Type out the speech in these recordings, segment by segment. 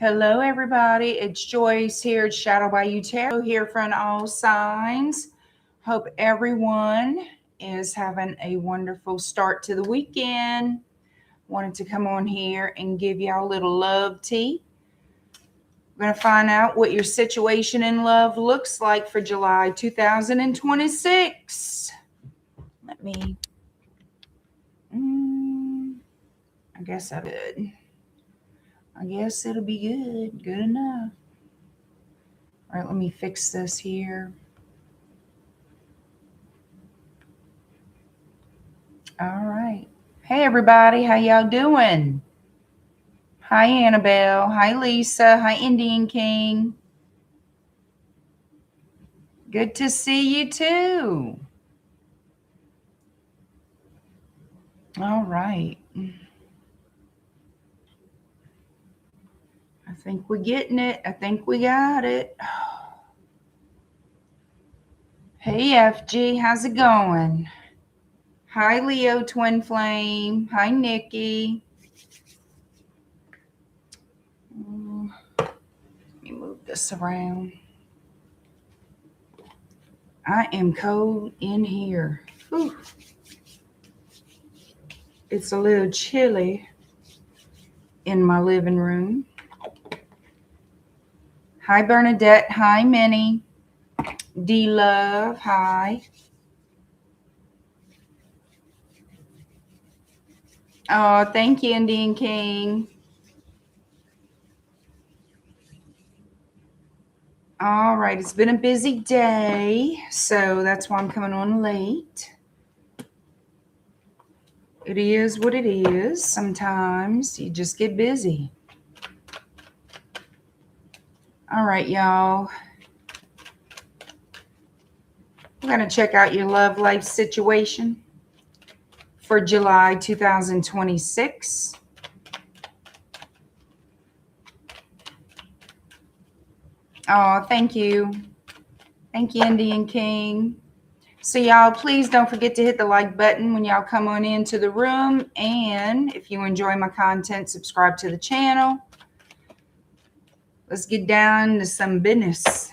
Hello, everybody. It's Joyce here at Shadow Bayou Tarot here from all signs. Hope everyone is having a wonderful start to the weekend. Wanted to come on here and give y'all a little love tea. We're going to find out what your situation in love looks like for July 2026. Let me... I guess I did. I guess it'll be good. Good enough. All right, let me fix this here. All right. Hey, everybody. How y'all doing? Hi, Annabelle. Hi, Lisa. Hi, Indian King. Good to see you, too. All right. I think we're getting it. I think we got it. Hey, FG. How's it going? Hi, Leo Twin Flame. Hi, Nikki. Let me move this around. I am cold in here. Whew. It's a little chilly in my living room. Hi, Bernadette. Hi, Minnie. D-Love. Hi. Oh, thank you, Indian King. All right. It's been a busy day, so that's why I'm coming on late. It is what it is. Sometimes you just get busy. All right, y'all. We're going to check out your love life situation for July 2026. Oh, thank you. Thank you, Indian King. So y'all, please don't forget to hit the like button when y'all come on into the room. And if you enjoy my content, subscribe to the channel. Let's get down to some business.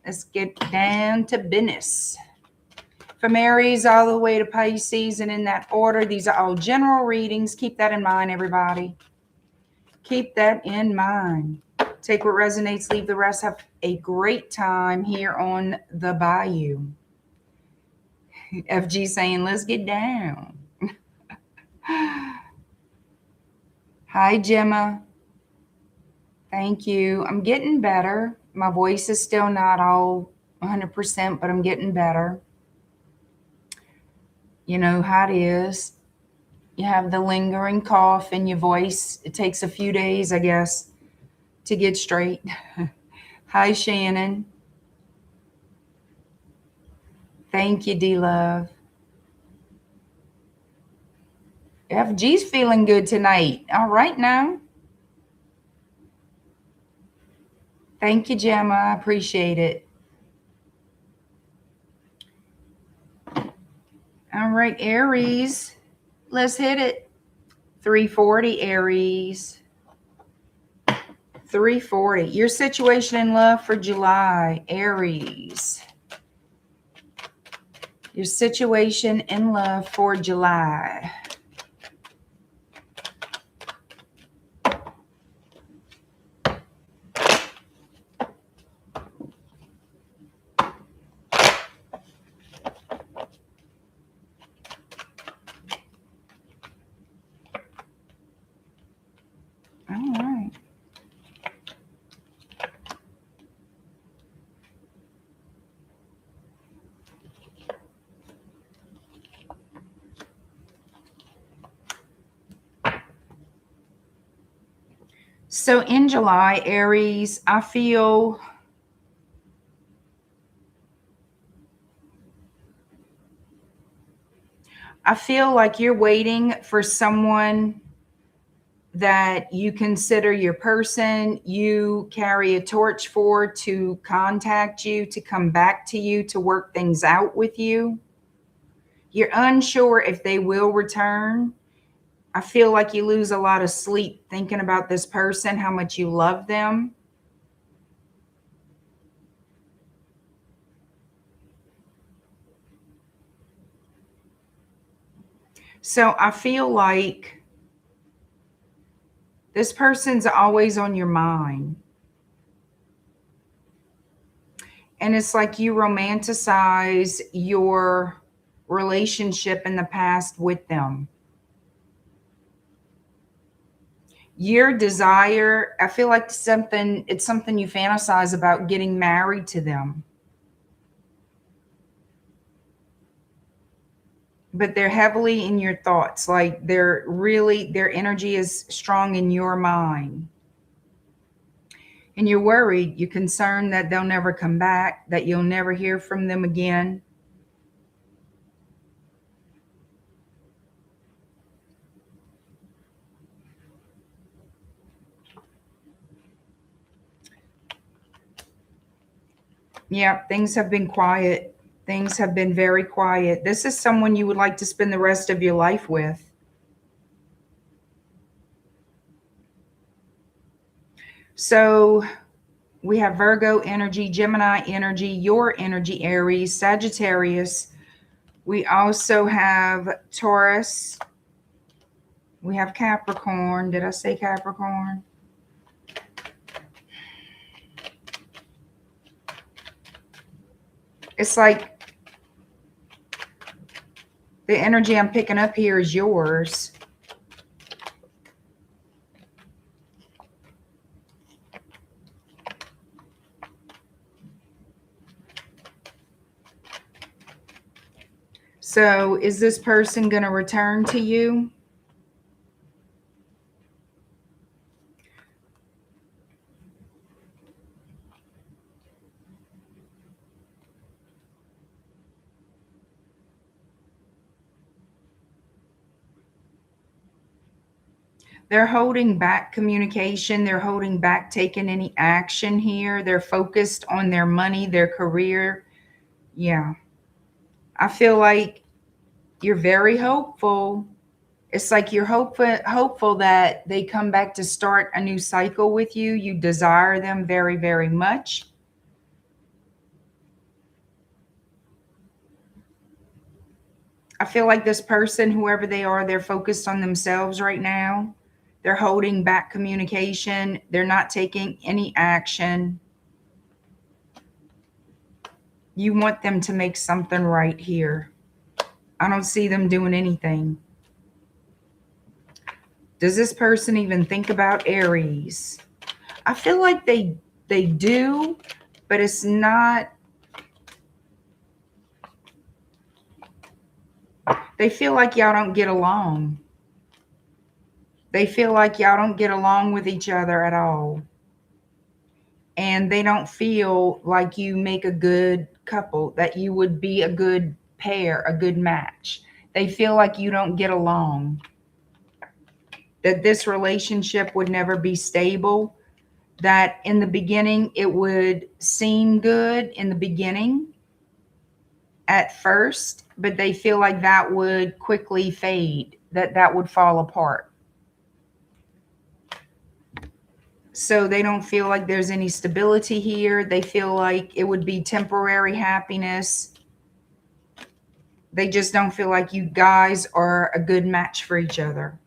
Let's get down to business. From Aries all the way to Pisces and in that order. These are all general readings. Keep that in mind, everybody. Keep that in mind. Take what resonates, leave the rest. Have a great time here on the Bayou. FG saying, let's get down. Hi, Gemma. Thank you. I'm getting better. My voice is still not all 100%, but I'm getting better. You know how it is. You have the lingering cough in your voice. It takes a few days, I guess, to get straight. Hi, Shannon. Thank you, D-Love. FG's feeling good tonight. All right now. Thank you, Gemma. I appreciate it. All right, Aries. Let's hit it. 340, Aries. 340. Your situation in love for July, Aries. Your situation in love for July. All right. So in July, Aries, I feel like you're waiting for someone that you consider your person, you carry a torch for, to contact you, to come back to you, to work things out with you. You're unsure if they will return. I feel like you lose a lot of sleep thinking about this person, how much you love them. So I feel like this person's always on your mind. And it's like you romanticize your relationship in the past with them. Your desire, I feel like it's something you fantasize about, getting married to them. But they're heavily in your thoughts. Like their energy is strong in your mind. And you're worried, you're concerned that they'll never come back, that you'll never hear from them again. Yeah, things have been quiet. Things have been very quiet. This is someone you would like to spend the rest of your life with. So we have Virgo energy, Gemini energy, your energy, Aries, Sagittarius. We also have Taurus. We have Capricorn. Did I say Capricorn? It's like the energy I'm picking up here is yours. So is this person going to return to you? They're holding back communication. They're holding back taking any action here. They're focused on their money, their career. Yeah. I feel like you're very hopeful. It's like you're hopeful that they come back to start a new cycle with you. You desire them very, very much. I feel like this person, whoever they are, they're focused on themselves right now. They're holding back communication. They're not taking any action. You want them to make something right here. I don't see them doing anything. Does this person even think about Aries? I feel like they do, but it's not. They feel like y'all don't get along. They feel like y'all don't get along with each other at all. And they don't feel like you make a good couple, that you would be a good pair, a good match. They feel like you don't get along, that this relationship would never be stable, that in the beginning it would seem good in the beginning at first, but they feel like that would quickly fade, that would fall apart. So they don't feel like there's any stability here. They feel like it would be temporary happiness. They just don't feel like you guys are a good match for each other.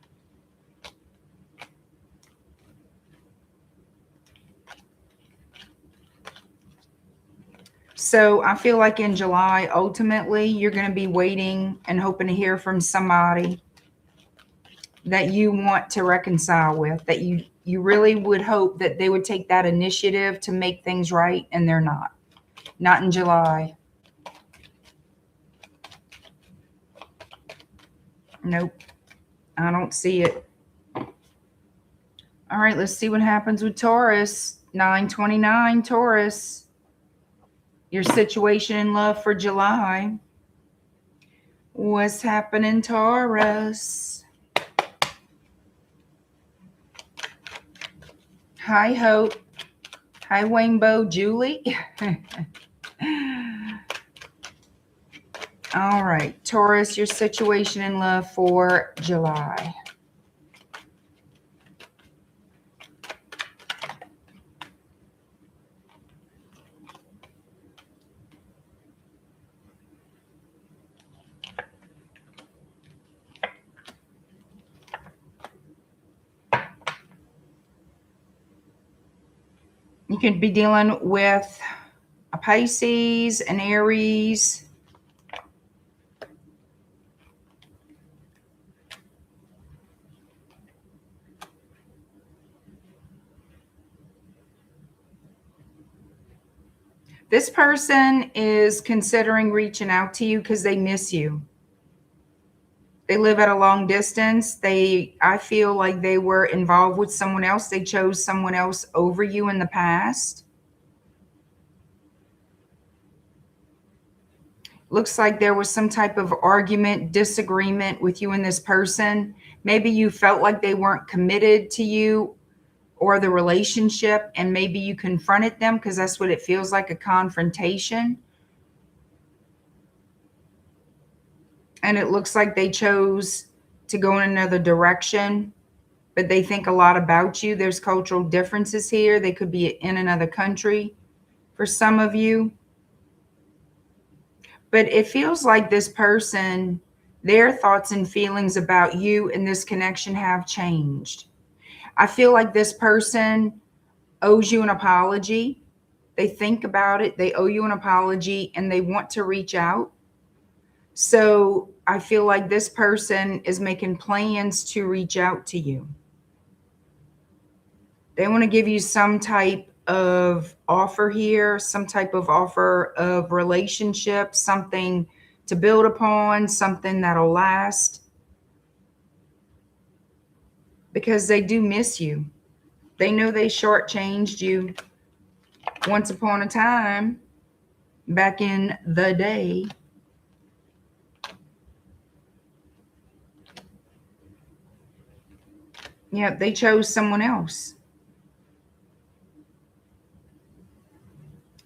So I feel like in July, ultimately, you're going to be waiting and hoping to hear from somebody that you want to reconcile with, that you really would hope that they would take that initiative to make things right, and they're not. Not in July. Nope. I don't see it. All right, let's see what happens with Taurus. 929 Taurus. Your situation in love for July. What's happening, Taurus? Hi, Hope. Hi, Rainbow Julie. All right, Taurus, your situation in love for July. You could be dealing with a Pisces, an Aries. This person is considering reaching out to you because they miss you. They live at a long distance. I feel like they were involved with someone else. They chose someone else over you in the past. Looks like there was some type of argument, disagreement with you and this person. Maybe you felt like they weren't committed to you or the relationship, and maybe you confronted them because that's what it feels like, a confrontation. And it looks like they chose to go in another direction, but they think a lot about you. There's cultural differences here. They could be in another country for some of you. But it feels like this person, their thoughts and feelings about you and this connection have changed. I feel like this person owes you an apology. They think about it. They owe you an apology and they want to reach out. So I feel like this person is making plans to reach out to you. They want to give you some type of offer here, some type of offer of relationship, something to build upon, something that'll last. Because they do miss you. They know they shortchanged you once upon a time, back in the day. Yeah, they chose someone else.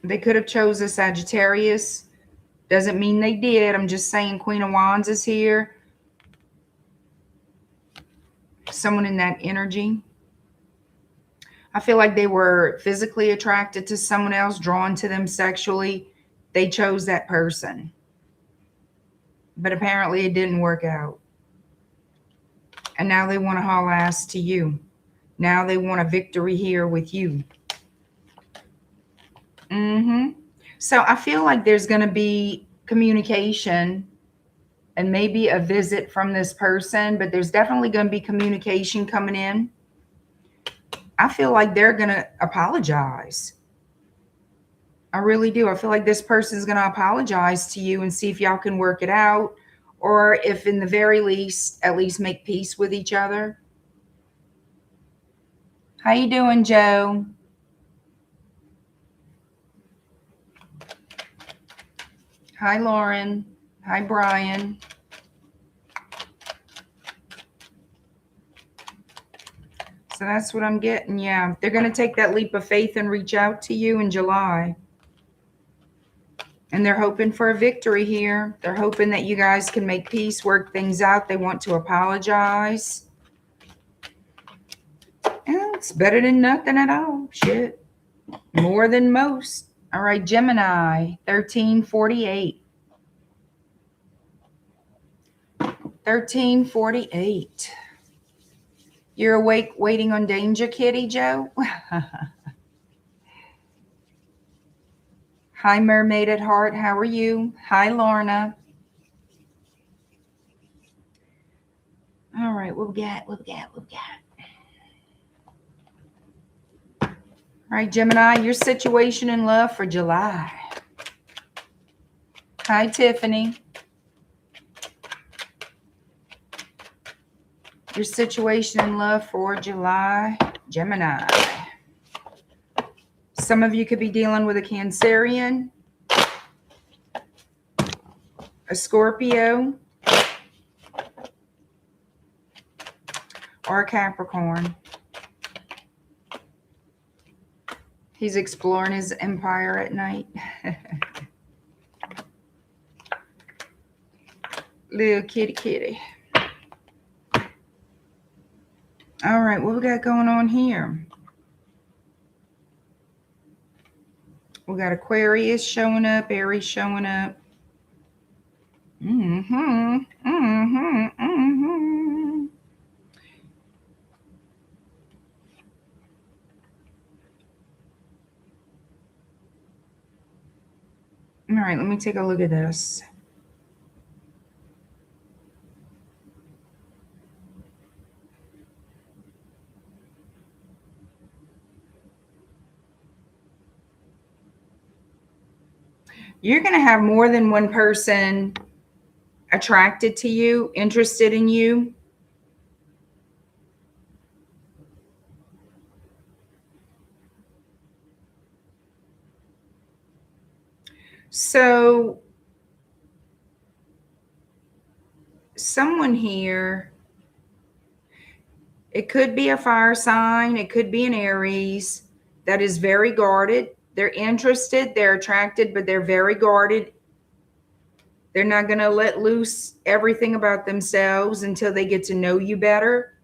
They could have chose a Sagittarius. Doesn't mean they did. I'm just saying Queen of Wands is here. Someone in that energy. I feel like they were physically attracted to someone else, drawn to them sexually. They chose that person. But apparently it didn't work out. And now they want to haul ass to you. Now they want a victory here with you. So I feel like there's going to be communication and maybe a visit from this person, but there's definitely going to be communication coming in. I feel like they're going to apologize. I really do. I feel like this person is going to apologize to you and see if y'all can work it out, or if in the very least, at least make peace with each other. How you doing, Joe? Hi, Lauren. Hi, Brian. So that's what I'm getting. Yeah, they're going to take that leap of faith and reach out to you in July. And they're hoping for a victory here. They're hoping that you guys can make peace, work things out. They want to apologize. And it's better than nothing at all. Shit. More than most. All right, Gemini, 1348. 1348. You're awake waiting on danger, kitty, Joe? Hi, Mermaid at Heart. How are you? Hi, Lorna. All right, what we got? All right, Gemini, your situation in love for July. Hi, Tiffany. Your situation in love for July, Gemini. Some of you could be dealing with a Cancerian, a Scorpio, or a Capricorn. He's exploring his empire at night. Little kitty. All right, what we got going on here? We got Aquarius showing up, Aries showing up. All right, let me take a look at this. You're going to have more than one person attracted to you, interested in you. So someone here, it could be a fire sign, it could be an Aries that is very guarded. They're interested, they're attracted, but they're very guarded. They're not going to let loose everything about themselves until they get to know you better.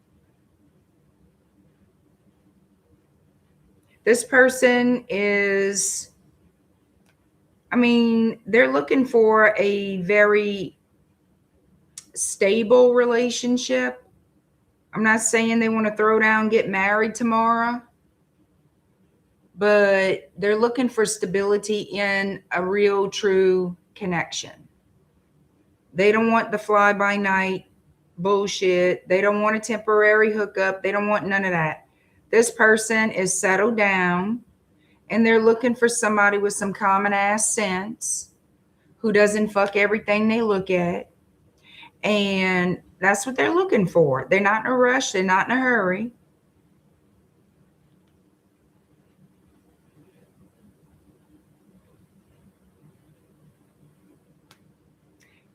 This person is, I mean, they're looking for a very stable relationship. I'm not saying they want to throw down, get married tomorrow, but they're looking for stability in a real, true connection. They don't want the fly-by-night bullshit. They don't want a temporary hookup. They don't want none of that. This person is settled down, and they're looking for somebody with some common ass sense who doesn't fuck everything they look at. And that's what they're looking for. They're not in a rush. They're not in a hurry.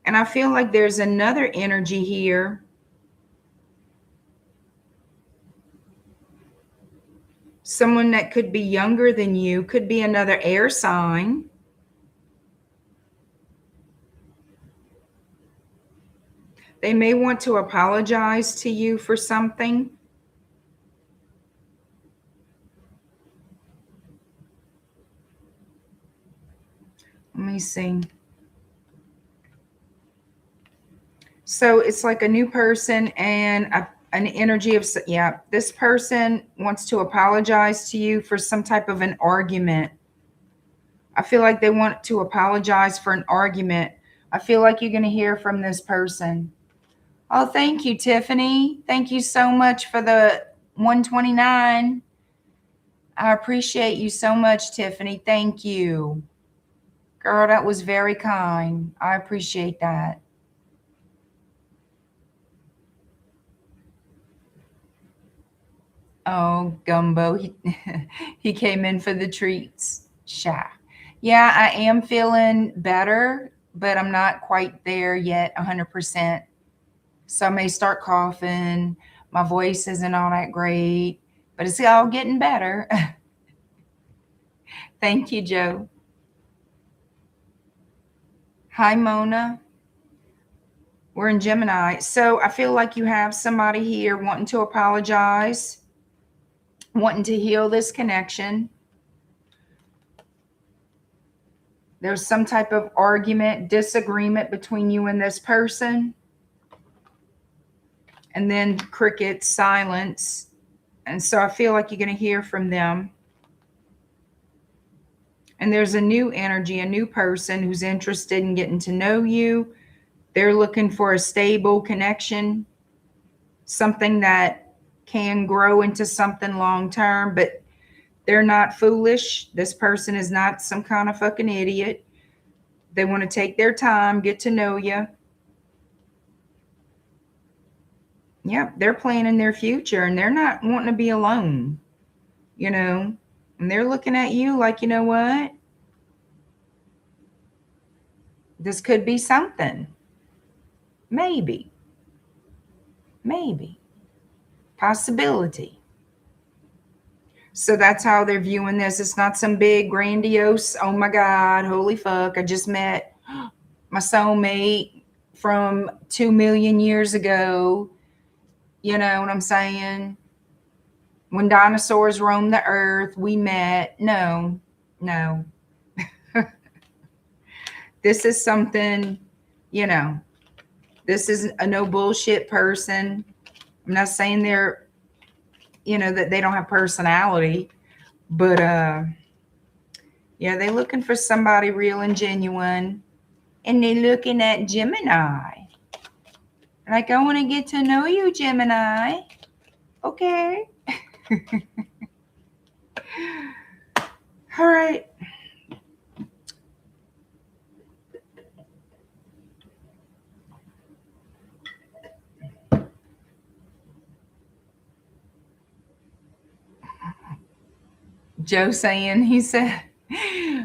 And I feel like there's another energy here. Someone that could be younger than you, could be another air sign. They may want to apologize to you for something. Let me see. So it's like a new person and an energy of, yeah, this person wants to apologize to you for some type of an argument. I feel like they want to apologize for an argument. I feel like you're going to hear from this person. Oh, thank you, Tiffany. Thank you so much for the 129. I appreciate you so much, Tiffany. Thank you. Girl, that was very kind. I appreciate that. Oh, Gumbo, he came in for the treats. Sha. Yeah, I am feeling better, but I'm not quite there yet 100%. So I may start coughing. My voice isn't all that great, but it's all getting better. Thank you, Joe. Hi, Mona. We're in Gemini. So I feel like you have somebody here wanting to apologize, wanting to heal this connection. There's some type of argument, disagreement between you and this person. And then crickets, silence. And so I feel like you're going to hear from them. And there's a new energy, a new person who's interested in getting to know you. They're looking for a stable connection, something that can grow into something long term, but they're not foolish. This person is not some kind of fucking idiot. They want to take their time, get to know you. Yep, they're planning their future and they're not wanting to be alone, you know, and they're looking at you like, you know what? This could be something. Maybe. Possibility. So that's how they're viewing this. It's not some big grandiose, oh my God, holy fuck, I just met my soulmate from 2 million years ago. You know what I'm saying? When dinosaurs roamed the earth, we met. No. This is something, you know, this is a no bullshit person. I'm not saying they're, you know, that they don't have personality, but Yeah, they're looking for somebody real and genuine. And they're looking at Gemini. Like, I want to get to know you, Gemini. Okay. All right. Joe saying, he said,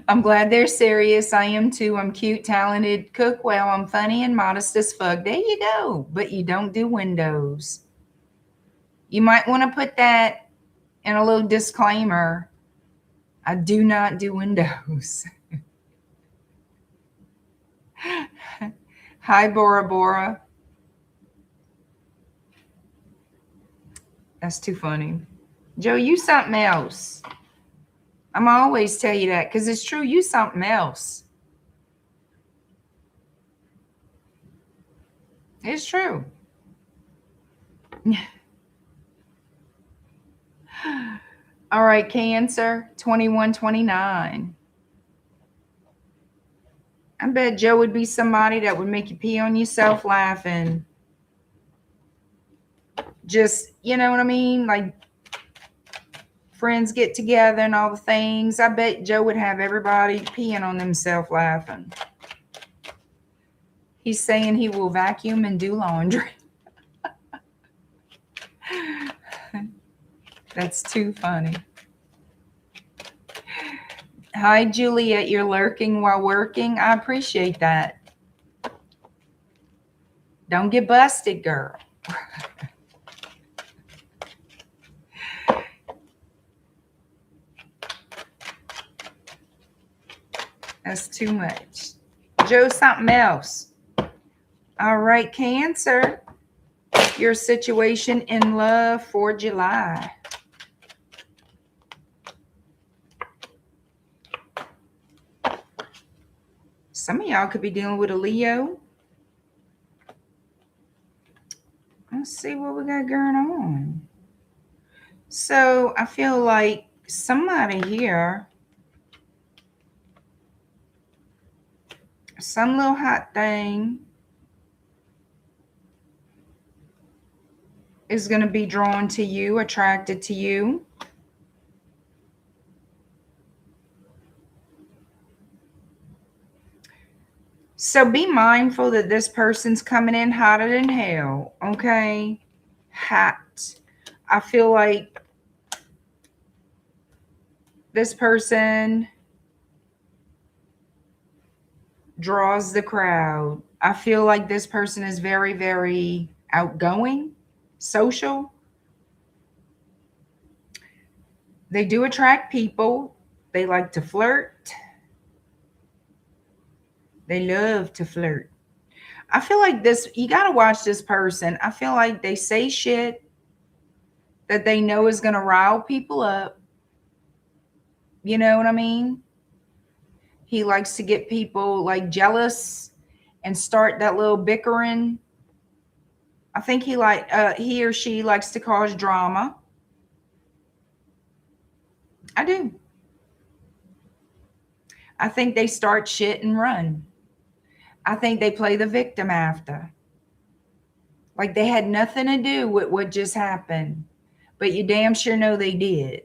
I'm glad they're serious. I am too. I'm cute, talented, cook well. I'm funny and modest as fuck. There you go. But you don't do windows. You might want to put that in a little disclaimer. I do not do windows. Hi, Bora Bora. That's too funny. Joe, you something else. I'm always tell you that because it's true. You something else. It's true. All right, Cancer, 2129. I bet Joe would be somebody that would make you pee on yourself laughing. Just, you know what I mean? Like, friends get together and all the things. I bet Joe would have everybody peeing on themselves laughing. He's saying he will vacuum and do laundry. That's too funny. Hi, Juliet. You're lurking while working. I appreciate that. Don't get busted, girl. That's too much. Joe, something else. All right, Cancer. Your situation in love for July. Some of y'all could be dealing with a Leo. Let's see what we got going on. So I feel like somebody here, some little hot thing is going to be drawn to you, attracted to you. So be mindful that this person's coming in hotter than hell, okay? Hot. I feel like this person draws the crowd. I feel like this person is very, very outgoing, social. They do attract people. They like to flirt. They love to flirt. I feel like this, you got to watch this person. I feel like they say shit that they know is going to rile people up. You know what I mean? He likes to get people like jealous and start that little bickering. I think he or she likes to cause drama. I do. I think they start shit and run. I think they play the victim after. Like they had nothing to do with what just happened. But you damn sure know they did.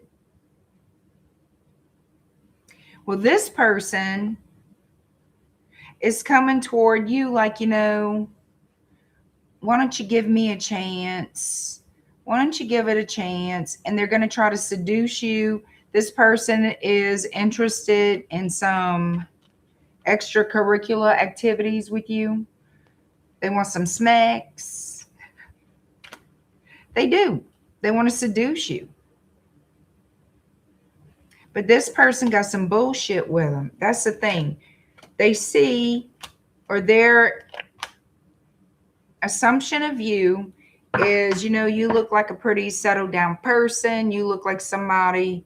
Well, this person is coming toward you like, you know, why don't you give me a chance? Why don't you give it a chance? And they're going to try to seduce you. This person is interested in some extracurricular activities with you. They want some smacks. They do. They want to seduce you. But this person got some bullshit with them. That's the thing. They see, or their assumption of you is, you know, you look like a pretty settled down person. You look like somebody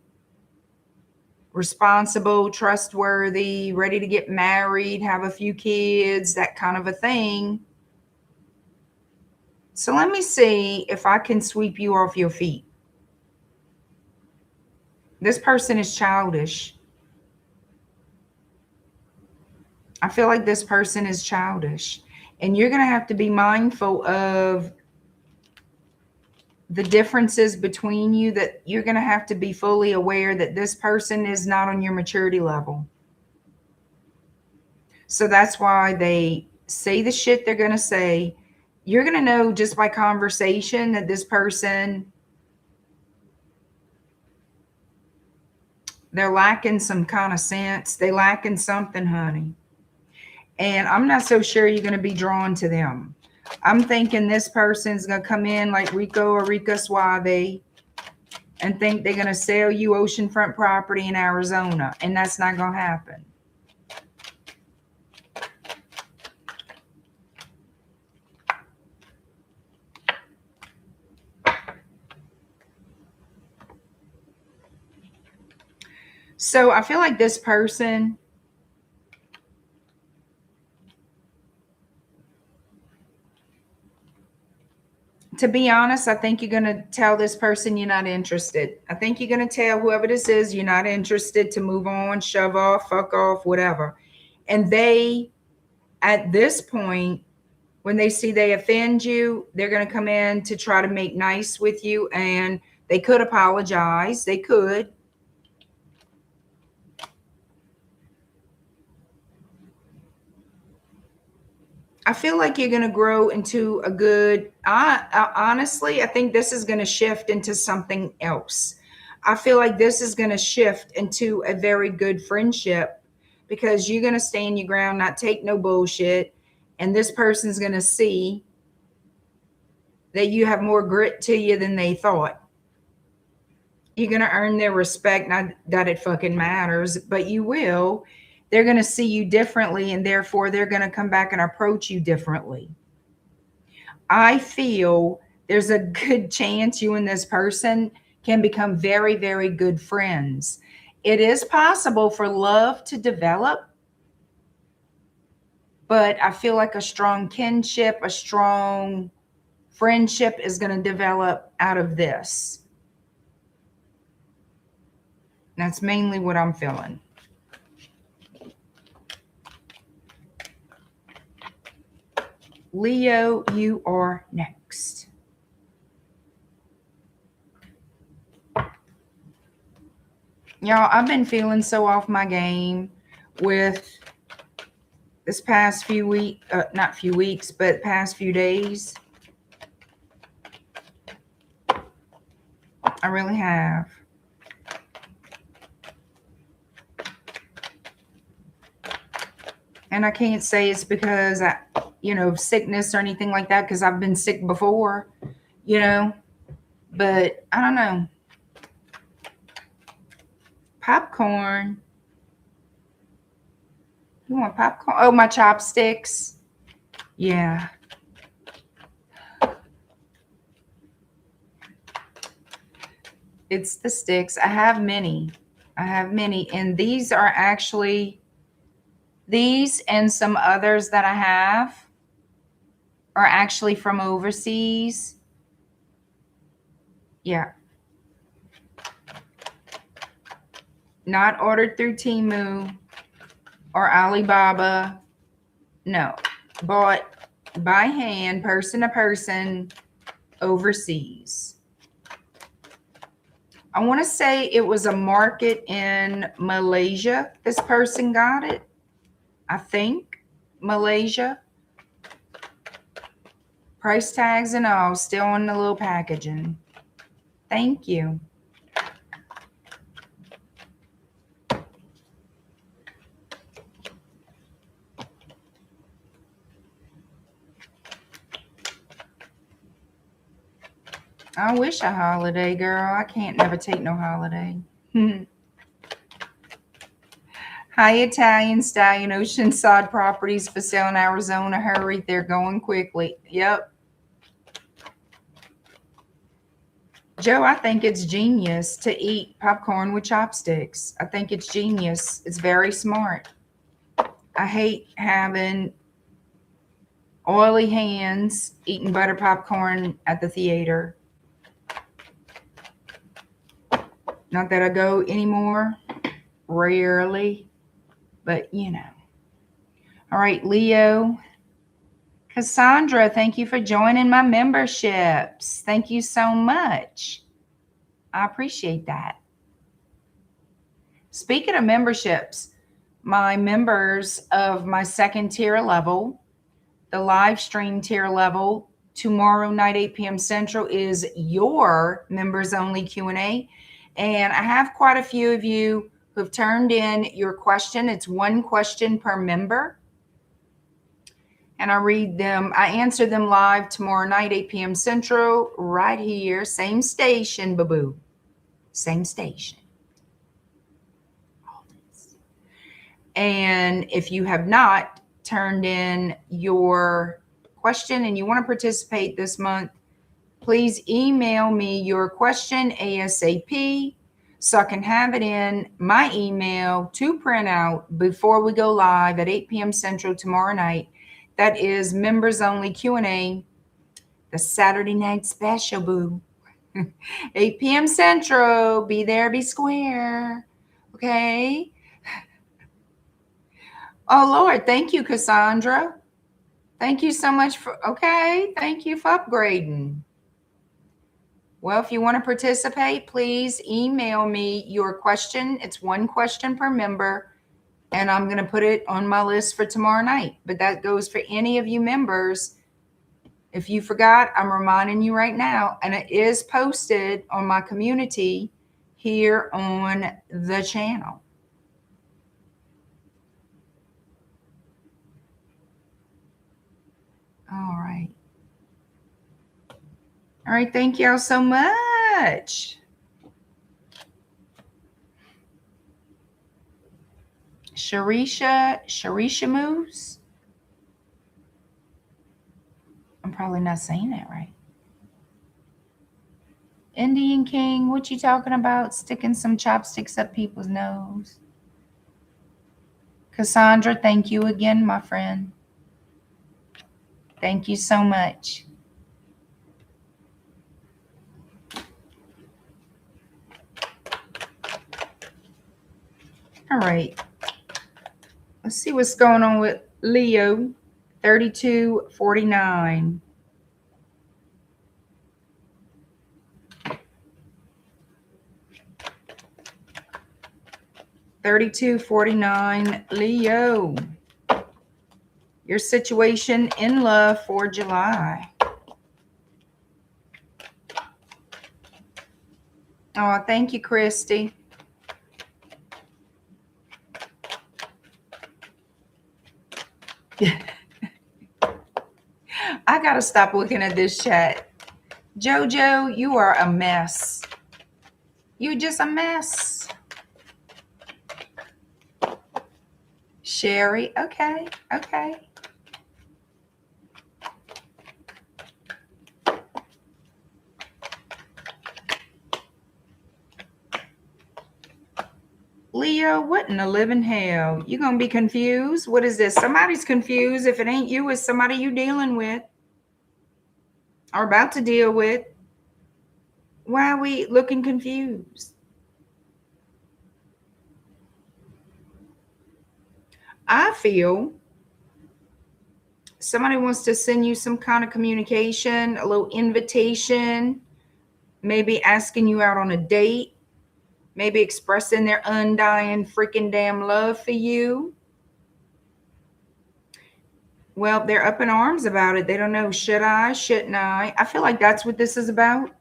responsible, trustworthy, ready to get married, have a few kids, that kind of a thing. So let me see if I can sweep you off your feet. This person is childish. I feel like this person is childish. And you're going to have to be mindful of the differences between you, that you're going to have to be fully aware that this person is not on your maturity level. So that's why they say the shit they're going to say. You're going to know just by conversation that this person, they're lacking some kind of sense. They lacking something, honey. And I'm not so sure you're going to be drawn to them. I'm thinking this person's going to come in like Rico or Rica Suave and think they're going to sell you oceanfront property in Arizona. And that's not going to happen. So I feel like this person, to be honest, I think you're going to tell this person you're not interested. I think you're going to tell whoever this is you're not interested, to move on, shove off, fuck off, whatever. And they, at this point, when they see they offend you, they're going to come in to try to make nice with you. And they could apologize. They could. I feel like you're going to grow into a good, honestly, I think this is going to shift into something else. I feel like this is going to shift into a very good friendship, because you're going to stand your ground, not take no bullshit. And this person's going to see that you have more grit to you than they thought. You're going to earn their respect, not that it fucking matters, but you will. They're going to see you differently, and therefore they're going to come back and approach you differently. I feel there's a good chance you and this person can become very, very good friends. It is possible for love to develop, but I feel like a strong kinship, a strong friendship is going to develop out of this. That's mainly what I'm feeling. Leo, you are next. Y'all, I've been feeling so off my game with this past few weeks, not few weeks, but past few days. I really have. And I can't say it's because sickness or anything like that, because I've been sick before, but I don't know. Popcorn. You want popcorn? Oh, my chopsticks. Yeah. It's the sticks. I have many. And these are actually, these and some others that I have are actually from overseas. Yeah. Not ordered through Temu or Alibaba. No. Bought by hand, person to person, overseas. I want to say it was a market in Malaysia. This person got it. I think Malaysia. Price tags and all, still on the little packaging. Thank you. I wish a holiday, girl. I can't never take no holiday. Hi, Italian Stallion. Oceanside properties for sale in Arizona. Hurry, they're going quickly. Yep. Joe, I think it's genius to eat popcorn with chopsticks. I think it's genius. It's very smart. I hate having oily hands eating butter popcorn at the theater. Not that I go anymore. Rarely. But, All right, Leo. Cassandra, thank you for joining my memberships. Thank you so much. I appreciate that. Speaking of memberships, my members of my second tier level, the live stream tier level, tomorrow night, 8 p.m. Central, is your members only Q&A. And I have quite a few of you who've turned in your question. It's one question per member. And I read them, I answer them live tomorrow night, 8 p.m. Central, right here, same station, boo-boo. Same station. And if you have not turned in your question and you want to participate this month, please email me your question ASAP so I can have it in my email to print out before we go live at 8 p.m. Central tomorrow night. That is members only Q&A, the Saturday night special, boo. 8 p.m. Central, be there, be square. Okay. Oh, Lord, thank you, Cassandra. Thank you so much for, okay, thank you for upgrading. Well, if you want to participate, please email me your question. It's one question per member, and I'm going to put it on my list for tomorrow night. But that goes for any of you members. If you forgot, I'm reminding you right now, and it is posted on my community here on the channel. All right. All right. Thank y'all so much. Sharisha Moose. I'm probably not saying that right. Indian King, what you talking about? Sticking some chopsticks up people's nose. Cassandra, thank you again, my friend. Thank you so much. All right. Let's see what's going on with Leo, 3249. Leo. Your situation in love for July. Oh, thank you, Christy. I gotta stop looking at this chat. Jojo, you are a mess. You just a mess. Sherry, okay. Leo, what in the living hell? You gonna be confused? What is this? Somebody's confused. If it ain't you, it's somebody you dealing with or about to deal with. Why are we looking confused? I feel somebody wants to send you some kind of communication, a little invitation, maybe asking you out on a date, maybe expressing their undying freaking damn love for you. Well, they're up in arms about it. They don't know, should I, shouldn't I? I feel like that's what this is about.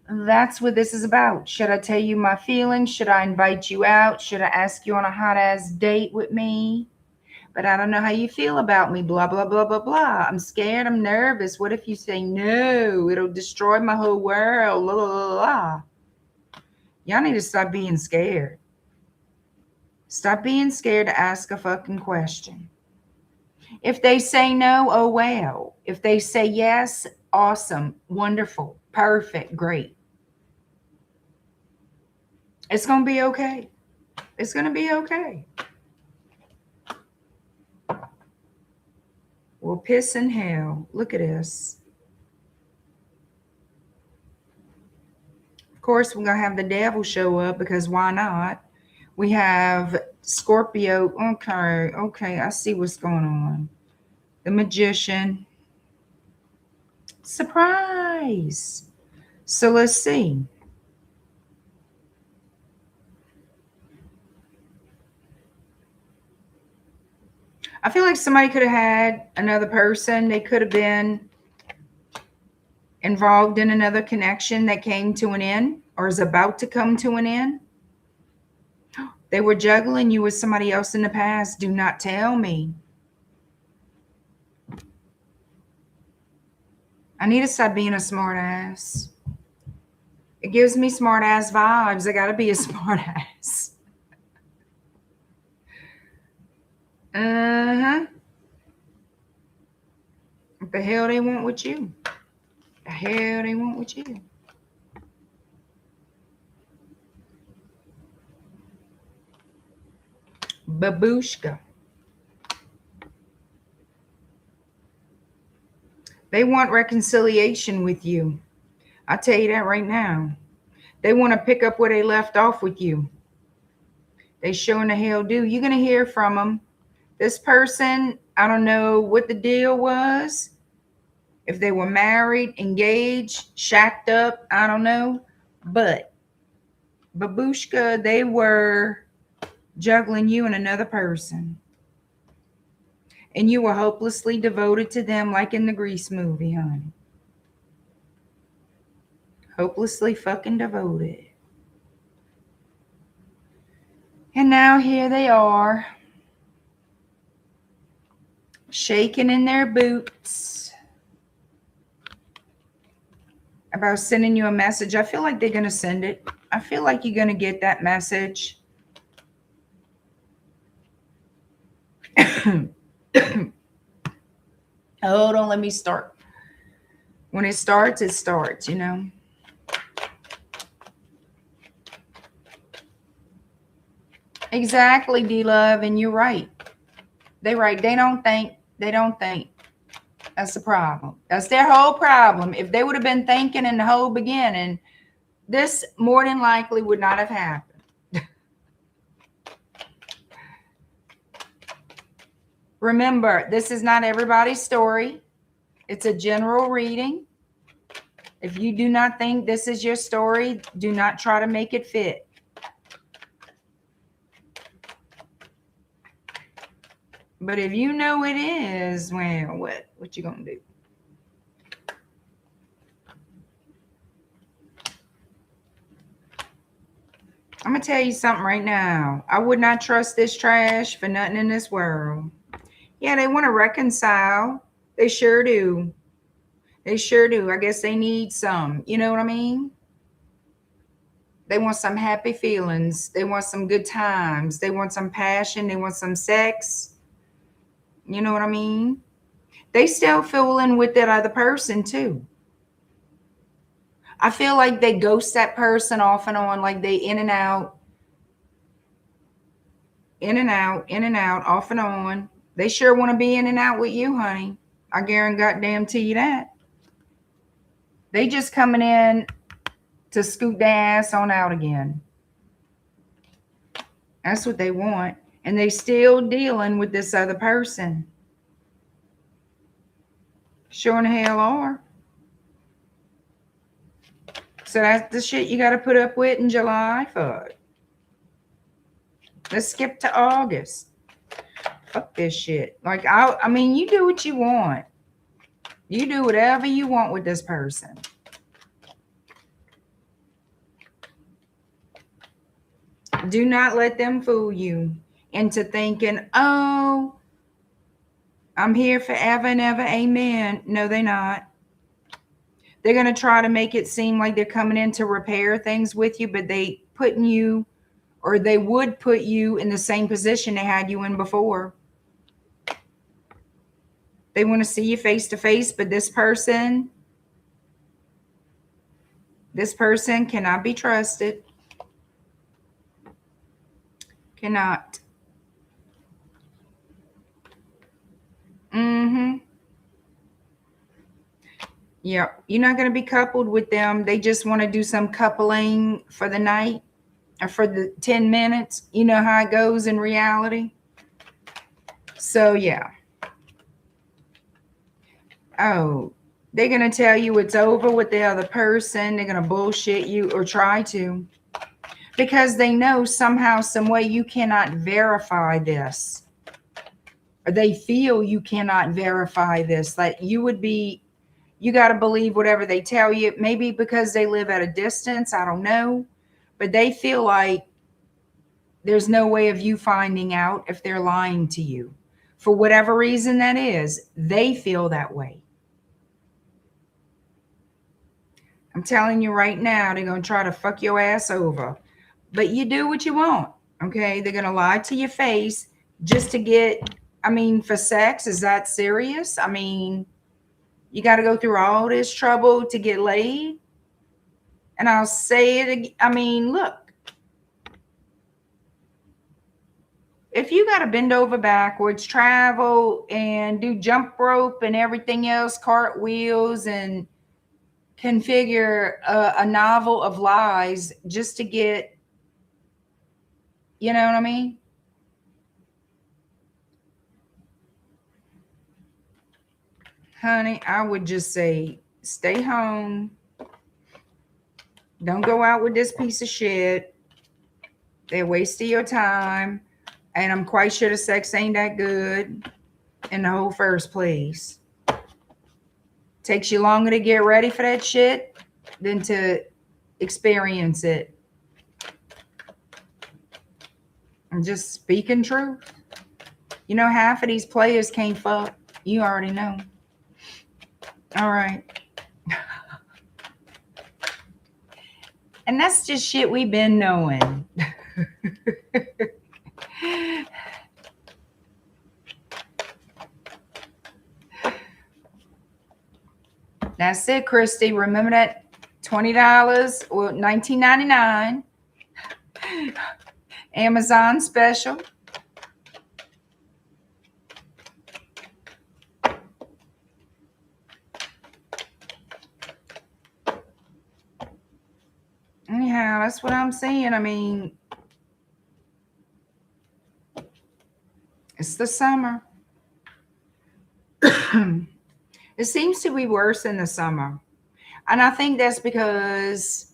That's what this is about. Should I tell you my feelings? Should I invite you out? Should I ask you on a hot ass date with me? But I don't know how you feel about me. Blah, blah, blah, blah, blah. I'm scared. I'm nervous. What if you say no? It'll destroy my whole world. Blah, blah, blah, blah. Y'all need to stop being scared. Stop being scared to ask a fucking question. If they say no, oh well. If they say yes, awesome, wonderful, perfect, great. It's going to be okay. It's going to be okay. Well, piss in hell. Look at this. Of course, we're going to have the devil show up because why not? We have Scorpio. Okay, I see what's going on. The Magician. Surprise. So let's see. I feel like somebody could have had another person. They could have been involved in another connection that came to an end or is about to come to an end. They were juggling you with somebody else in the past. Do not tell me. I need to stop being a smart ass. It gives me smart ass vibes. I got to be a smart ass. Uh-huh. What the hell they want with you? The hell they want with you? Babushka. They want reconciliation with you. I'll tell you that right now. They want to pick up where they left off with you. They sure in the hell do. You're going to hear from them. This person, I don't know what the deal was. If they were married, engaged, shacked up, I don't know. But Babushka, they were juggling you and another person. And you were hopelessly devoted to them like in the Grease movie, honey. Hopelessly fucking devoted. And now here they are. Shaking in their boots. About sending you a message. I feel like they're going to send it. I feel like you're going to get that message. Oh, don't let me start. When it starts, you know. Exactly, D-Love, and you're right. They're right. They don't think. That's the problem. That's their whole problem. If they would have been thinking in the whole beginning, this more than likely would not have happened. Remember, this is not everybody's story. It's a general reading. If you do not think this is your story, do not try to make it fit. But if you know it is, well, what you gonna do? I'm gonna tell you something right now. I would not trust this trash for nothing in this world. Yeah, they want to reconcile. They sure do. They sure do. I guess they need some. You know what I mean? They want some happy feelings. They want some good times. They want some passion. They want some sex. You know what I mean? They still fooling with that other person too. I feel like they ghost that person off and on, like they in and out, in and out, in and out, off and on. They sure want to be in and out with you, honey. I guarantee you that. They just coming in to scoot their ass on out again. That's what they want. And they still dealing with this other person. Sure in the hell are. So that's the shit you got to put up with in July. Fuck. Let's skip to August. Fuck this shit. Like, I mean, you do what you want. You do whatever you want with this person. Do not let them fool you into thinking, oh, I'm here forever and ever. Amen. No, they're not. They're going to try to make it seem like they're coming in to repair things with you, but they putting you, or they would put you in the same position they had you in before. They want to see you face to face, but this person cannot be trusted. Cannot. Yeah, you're not going to be coupled with them. They just want to do some coupling for the night. for the 10 minutes. You know how it goes in reality. So, yeah. Oh, they're going to tell you it's over with the other person. They're going to bullshit you or try to. Because they know somehow, some way you cannot verify this. Or they feel you cannot verify this. That you would be, you got to believe whatever they tell you. Maybe because they live at a distance. I don't know. But they feel like there's no way of you finding out if they're lying to you. For whatever reason that is, they feel that way. I'm telling you right now, they're going to try to fuck your ass over. But you do what you want, okay? They're going to lie to your face just to get, I mean, for sex. Is that serious? I mean, you got to go through all this trouble to get laid? And I'll say it again. I mean, look. If you got to bend over backwards, travel, and do jump rope and everything else, cartwheels, and configure a novel of lies just to get, you know what I mean? Honey, I would just say, stay home. Don't go out with this piece of shit. They're wasting your time. And I'm quite sure the sex ain't that good in the whole first place. Takes you longer to get ready for that shit than to experience it. I'm just speaking truth. You know, half of these players can't fuck. You already know. All right. And that's just shit we've been knowing. That's it, Christy. Remember that $20 or $19.99 Amazon special. Anyhow, that's what I'm saying. I mean, it's the summer. It seems to be worse in the summer. And I think that's because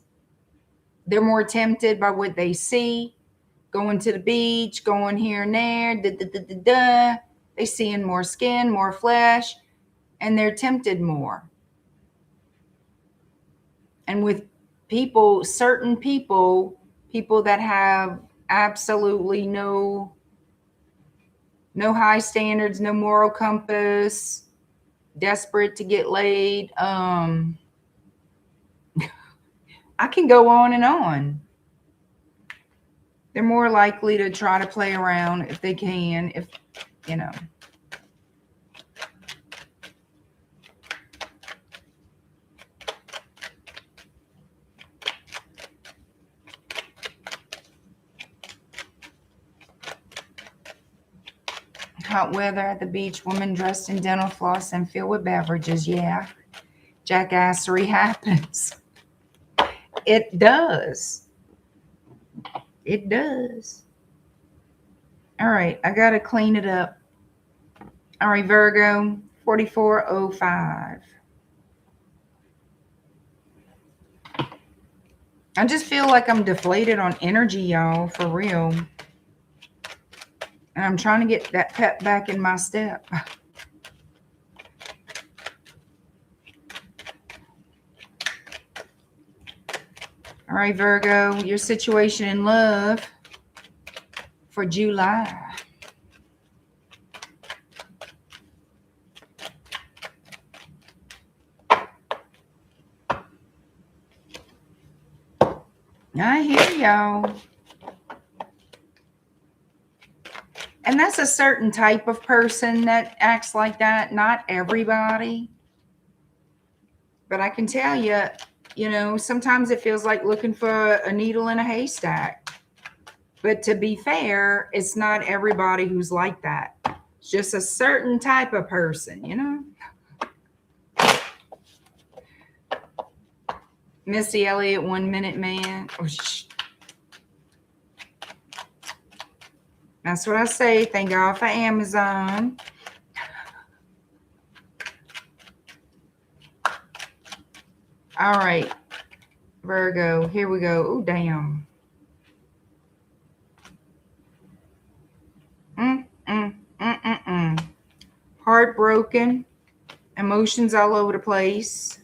they're more tempted by what they see. Going to the beach, going here and there. They seeing more skin, more flesh. And they're tempted more. And with people, certain people that have absolutely no high standards, no moral compass, desperate to get laid. I can go on and on. They're more likely to try to play around if they can, if, you know. Hot weather at the beach, woman dressed in dental floss and filled with beverages. Yeah, jackassery happens. It does. It does. All right, I got to clean it up. All right, Virgo, 4405. I just feel like I'm deflated on energy, y'all, for real. And I'm trying to get that pep back in my step. All right, Virgo, your situation in love for July. I hear y'all. And that's a certain type of person that acts like that. Not everybody. But I can tell you, you know, sometimes it feels like looking for a needle in a haystack. But to be fair, it's not everybody who's like that. It's just a certain type of person, you know. Missy Elliott, 1 Minute Man. Oh, That's what I say. Thank God for Amazon. All right, Virgo, here we go. Oh, damn. Heartbroken, emotions all over the place.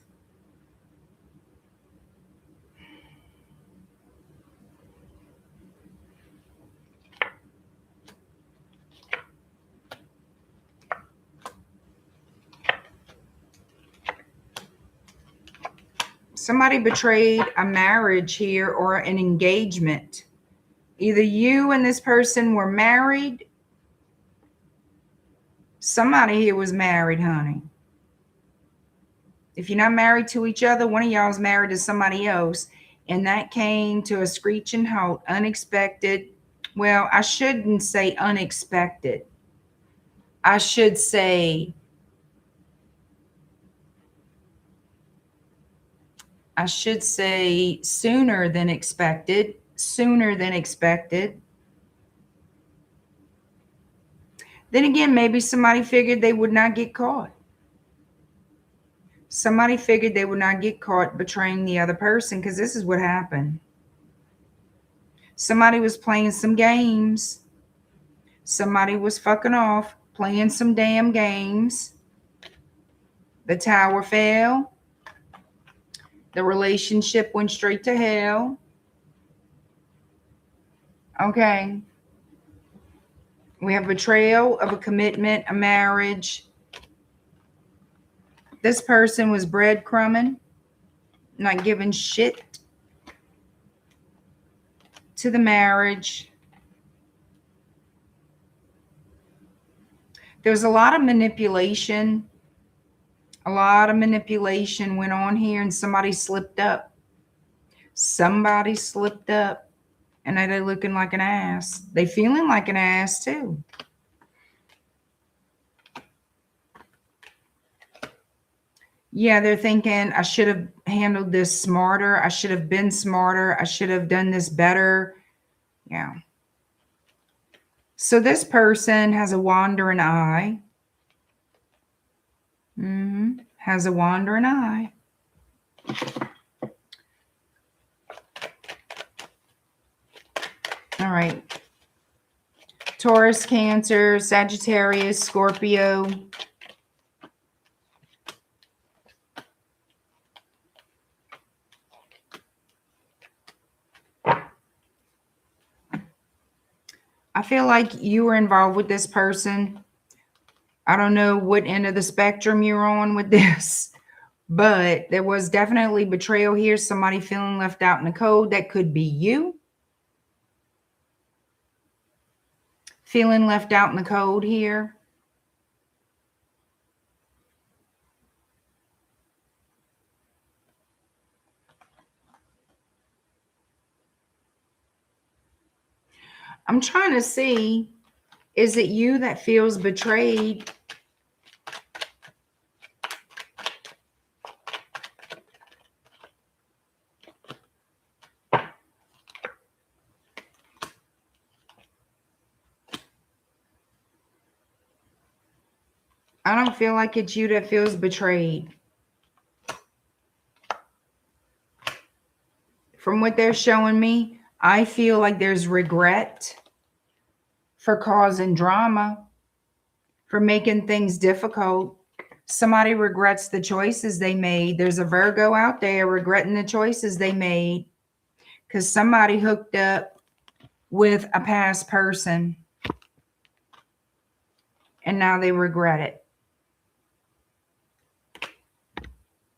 Somebody betrayed a marriage here or an engagement. Either you and this person were married. Somebody here was married, honey. If you're not married to each other, one of y'all is married to somebody else. And that came to a screeching halt, unexpected. Well, I shouldn't say unexpected. I should say sooner than expected. Sooner than expected. Then again, maybe somebody figured they would not get caught. Somebody figured they would not get caught betraying the other person, because this is what happened. Somebody was playing some games. Somebody was fucking off, playing some damn games. The tower fell. The relationship went straight to hell. Okay. We have betrayal of a commitment, a marriage. This person was breadcrumbing, not giving shit to the marriage. There was a lot of manipulation. A lot of manipulation went on here, and somebody slipped up. Somebody slipped up, and now they're looking like an ass. They feeling like an ass too. Yeah, they're thinking, I should have handled this smarter. I should have been smarter. I should have done this better. Yeah. So this person has a wandering eye. Has a wandering eye. All right. Taurus, Cancer, Sagittarius, Scorpio. I feel like you were involved with this person. I don't know what end of the spectrum you're on with this, but there was definitely betrayal here. Somebody feeling left out in the cold. That could be you. Feeling left out in the cold here. I'm trying to see, is it you that feels betrayed? I don't feel like it's you that feels betrayed. From what they're showing me, I feel like there's regret for causing drama, for making things difficult. Somebody regrets the choices they made. There's a Virgo out there regretting the choices they made because somebody hooked up with a past person and now they regret it.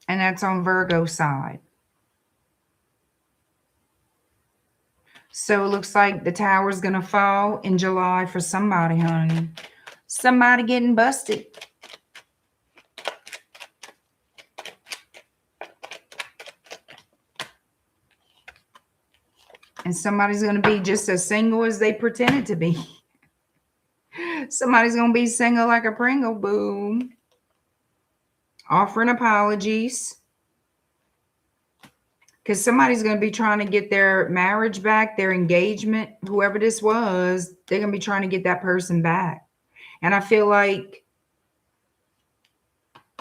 And that's on Virgo's side. So it looks like the tower's going to fall in July for somebody, honey. Somebody getting busted. And somebody's going to be just as single as they pretended to be. Somebody's going to be single like a Pringle. Boom. Offering apologies. Because somebody's going to be trying to get their marriage back, their engagement, whoever this was, they're going to be trying to get that person back. And I feel like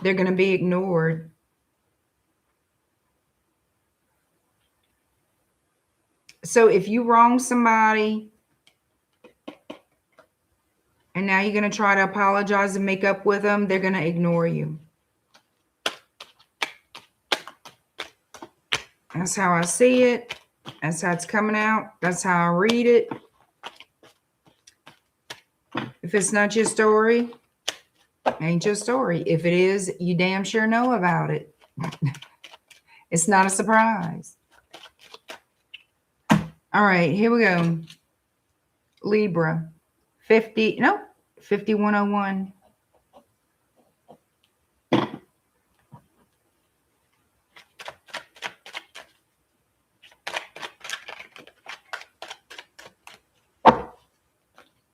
they're going to be ignored. So if you wrong somebody and now you're going to try to apologize and make up with them, they're going to ignore you. That's how I see it. That's how it's coming out. That's how I read it. If it's not your story, ain't your story. If it is, you damn sure know about it. It's not a surprise. All right, here we go. Libra. 5101.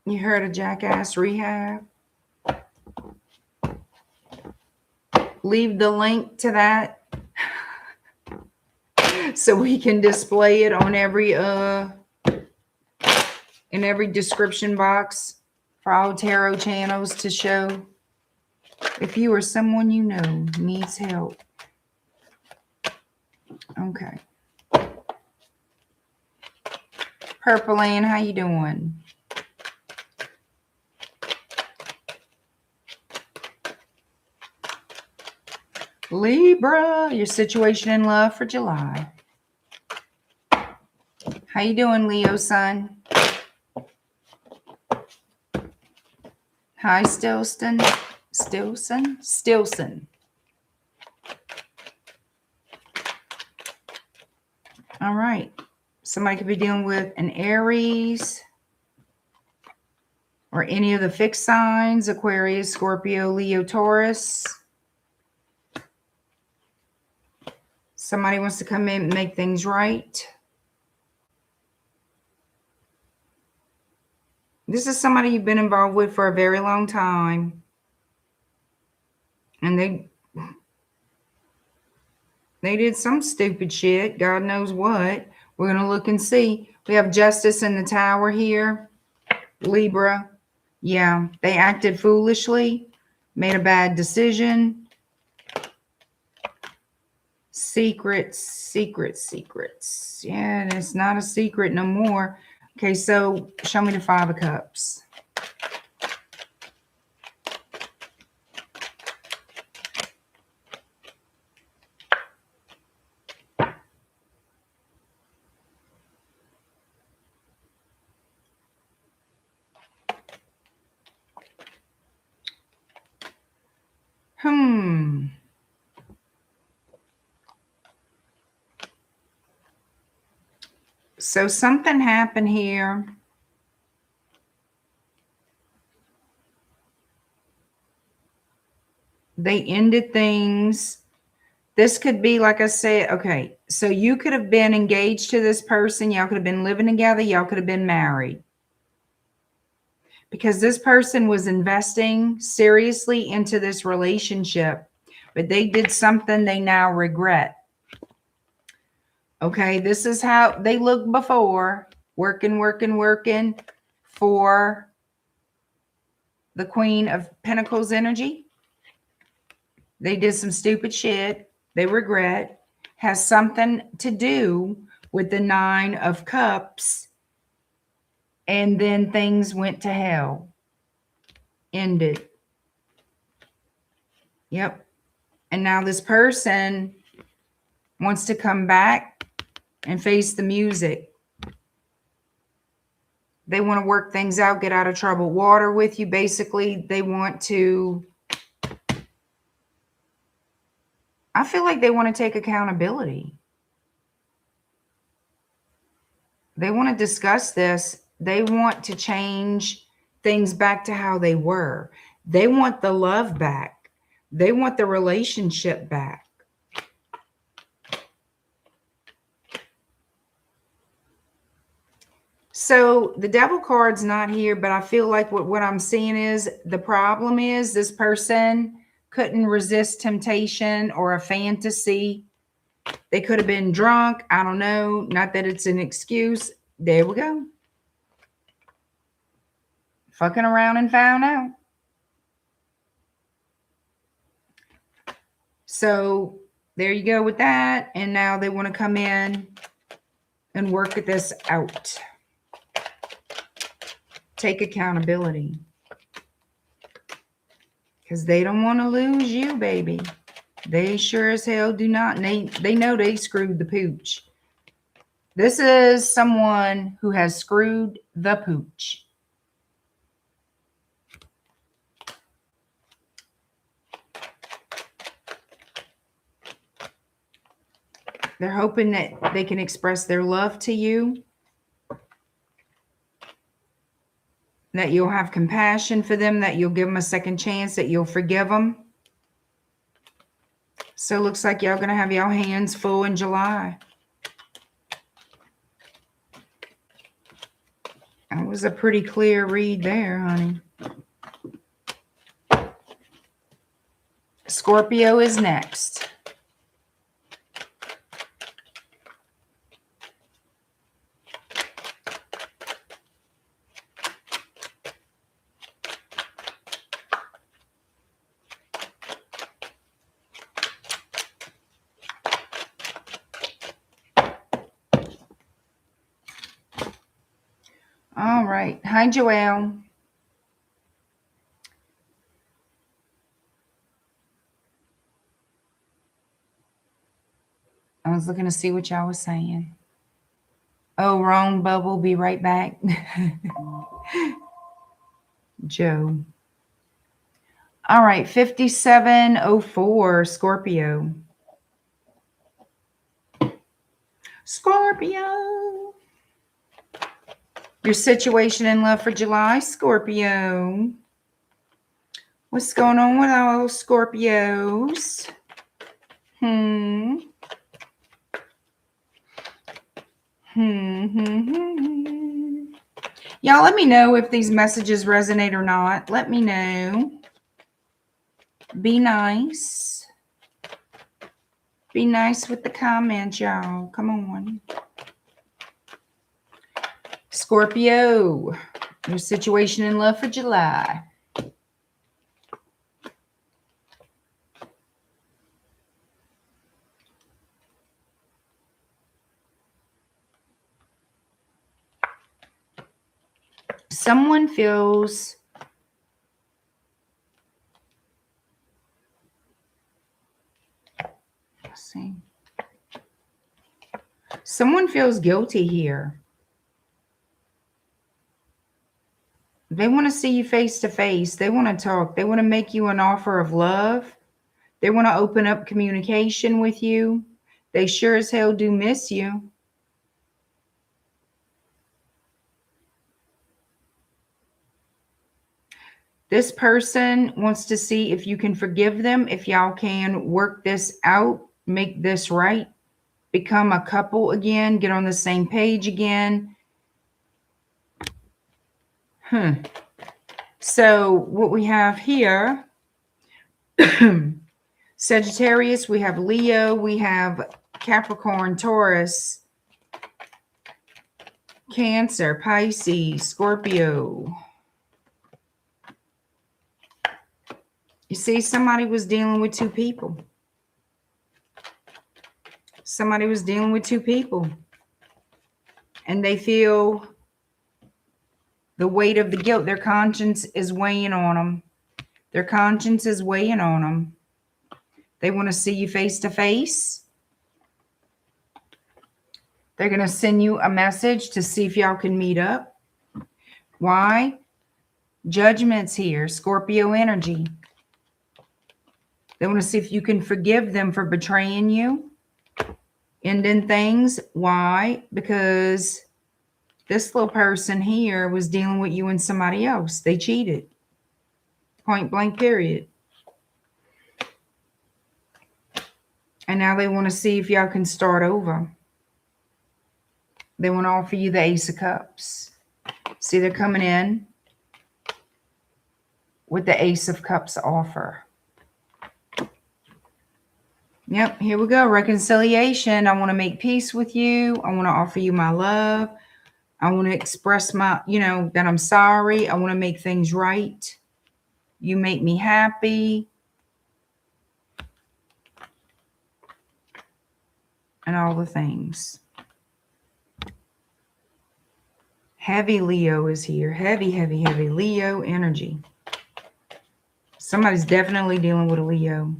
You heard of Jackass Rehab? Leave the link to that so we can display it on every in every description box for all tarot channels to show if you or someone you know needs help. Okay. Purple Ann, how you doing? Libra, your situation in love for July. How you doing, Leo sun? Hi, Stilson. All right. Somebody could be dealing with an Aries or any of the fixed signs, Aquarius, Scorpio, Leo, Taurus. Somebody wants to come in and make things right. This is somebody you've been involved with for a very long time. And they did some stupid shit. God knows what. We're going to look and see. We have Justice in the Tower here. Libra. Yeah, they acted foolishly. Made a bad decision. Secrets. Yeah, it's not a secret no more. Okay, so show me the Five of Cups. So something happened here. They ended things. This could be, like I said, okay, so you could have been engaged to this person. Y'all could have been living together. Y'all could have been married. Because this person was investing seriously into this relationship, but they did something they now regret. Okay, this is how they looked before, working for the Queen of Pentacles energy. They did some stupid shit. They regret. Has something to do with the Nine of Cups. And then things went to hell. Ended. Yep. And now this person wants to come back and face the music. They want to work things out, get out of troubled water with you. Basically, they want to... I feel like they want to take accountability. They want to discuss this. They want to change things back to how they were. They want the love back. They want the relationship back. So the Devil card's not here, but I feel like what I'm seeing is the problem is this person couldn't resist temptation or a fantasy They could have been drunk. I don't know. Not that it's an excuse. There we go. Fucking around and found out. So there you go with that. And now they want to come in and work this out. Take accountability. Because they don't want to lose you, baby. They sure as hell do not. And they know they screwed the pooch. This is someone who has screwed the pooch. They're hoping that they can express their love to you. That you'll have compassion for them. That you'll give them a second chance. That you'll forgive them. So it looks like y'all going to have y'all hands full in July. That was a pretty clear read there, honey. Scorpio is next. All right. Hi, Joelle. I was looking to see what y'all was saying. Oh, wrong bubble. Be right back. Joe. All right. 5704, Scorpio. Scorpio. Your situation in love for July, Scorpio. What's going on with all Scorpios? Y'all let me know if these messages resonate or not. Let me know. Be nice. Be nice with the comments, y'all. Come on. Scorpio, your situation in love for July. Someone feels someone feels guilty here. They want to see you face to face. They want to talk. They want to make you an offer of love. They want to open up communication with you. They sure as hell do miss you. This person wants to see if you can forgive them, if y'all can work this out, make this right, become a couple again, get on the same page again. So what we have here, Sagittarius, we have Leo, we have Capricorn, Taurus, Cancer, Pisces, Scorpio. You see, somebody was dealing with two people. Somebody was dealing with two people. And they feel the weight of the guilt. Their conscience is weighing on them. Their conscience is weighing on them. They want to see you face to face. They're going to send you a message to see if y'all can meet up. Why? Judgment's here. Scorpio energy. They want to see if you can forgive them for betraying you. Ending things. Why? Because this little person here was dealing with you and somebody else. They cheated. Point blank period. And now they want to see if y'all can start over. They want to offer you the Ace of Cups. See, they're coming in with the Ace of Cups offer. Yep, here we go. Reconciliation. I want to make peace with you. I want to offer you my love. I want to express my, that I'm sorry. I want to make things right. You make me happy. And all the things. Heavy Leo is here. Heavy, heavy, heavy Leo energy. Somebody's definitely dealing with a Leo.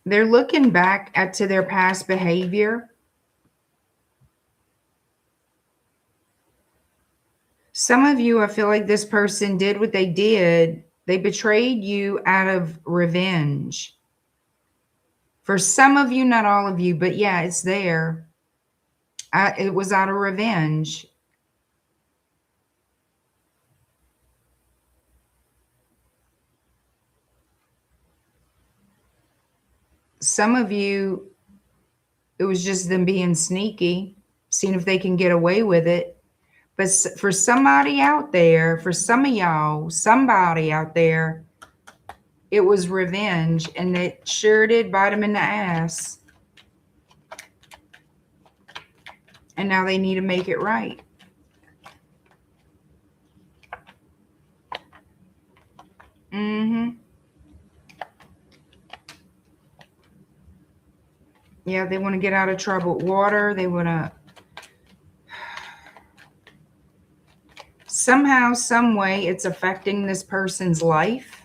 They're looking back to their past behavior. Some of you, I feel like this person did what they did. They betrayed you out of revenge. For some of you, not all of you, but yeah, it's there. It was out of revenge. Some of you, it was just them being sneaky, seeing if they can get away with it. But for somebody out there, for some of y'all, somebody out there, it was revenge, and it sure did bite them in the ass. And now they need to make it right. Yeah, they want to get out of troubled water. They want to somehow, some way, it's affecting this person's life.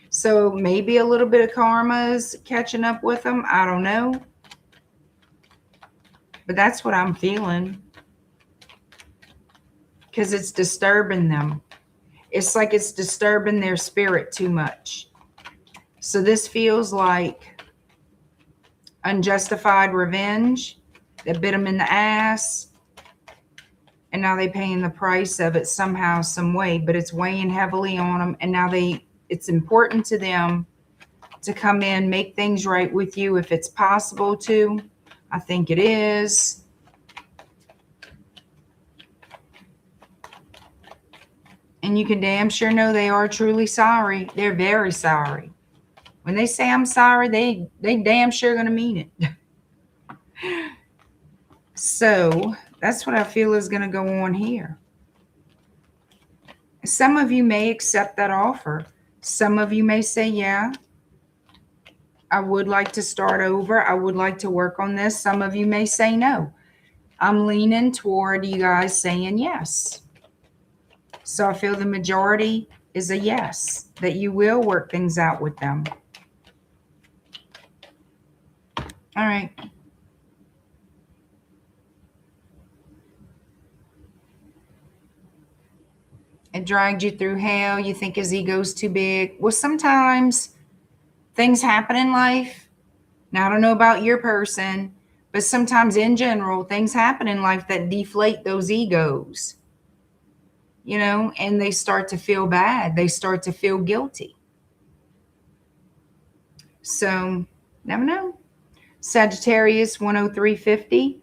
So maybe a little bit of karma is catching up with them. I don't know. But that's what I'm feeling. Because it's disturbing them. It's like it's disturbing their spirit too much. So this feels like unjustified revenge that bit them in the ass, and now they're paying the price of it somehow, some way, but it's weighing heavily on them. And now it's important to them to come in, make things right with you if it's possible to. I think it is. And you can damn sure know they are truly sorry. They're very sorry. When they say I'm sorry, they damn sure gonna mean it. So that's what I feel is gonna go on here. Some of you may accept that offer. Some of you may say, yeah, I would like to start over. I would like to work on this. Some of you may say no. I'm leaning toward you guys saying yes. So I feel the majority is a yes, that you will work things out with them. All right. It dragged you through hell. You think his ego's too big. Well, sometimes things happen in life. Now, I don't know about your person, but sometimes in general, things happen in life that deflate those egos, and they start to feel bad. They start to feel guilty. So, never know. Sagittarius 10350.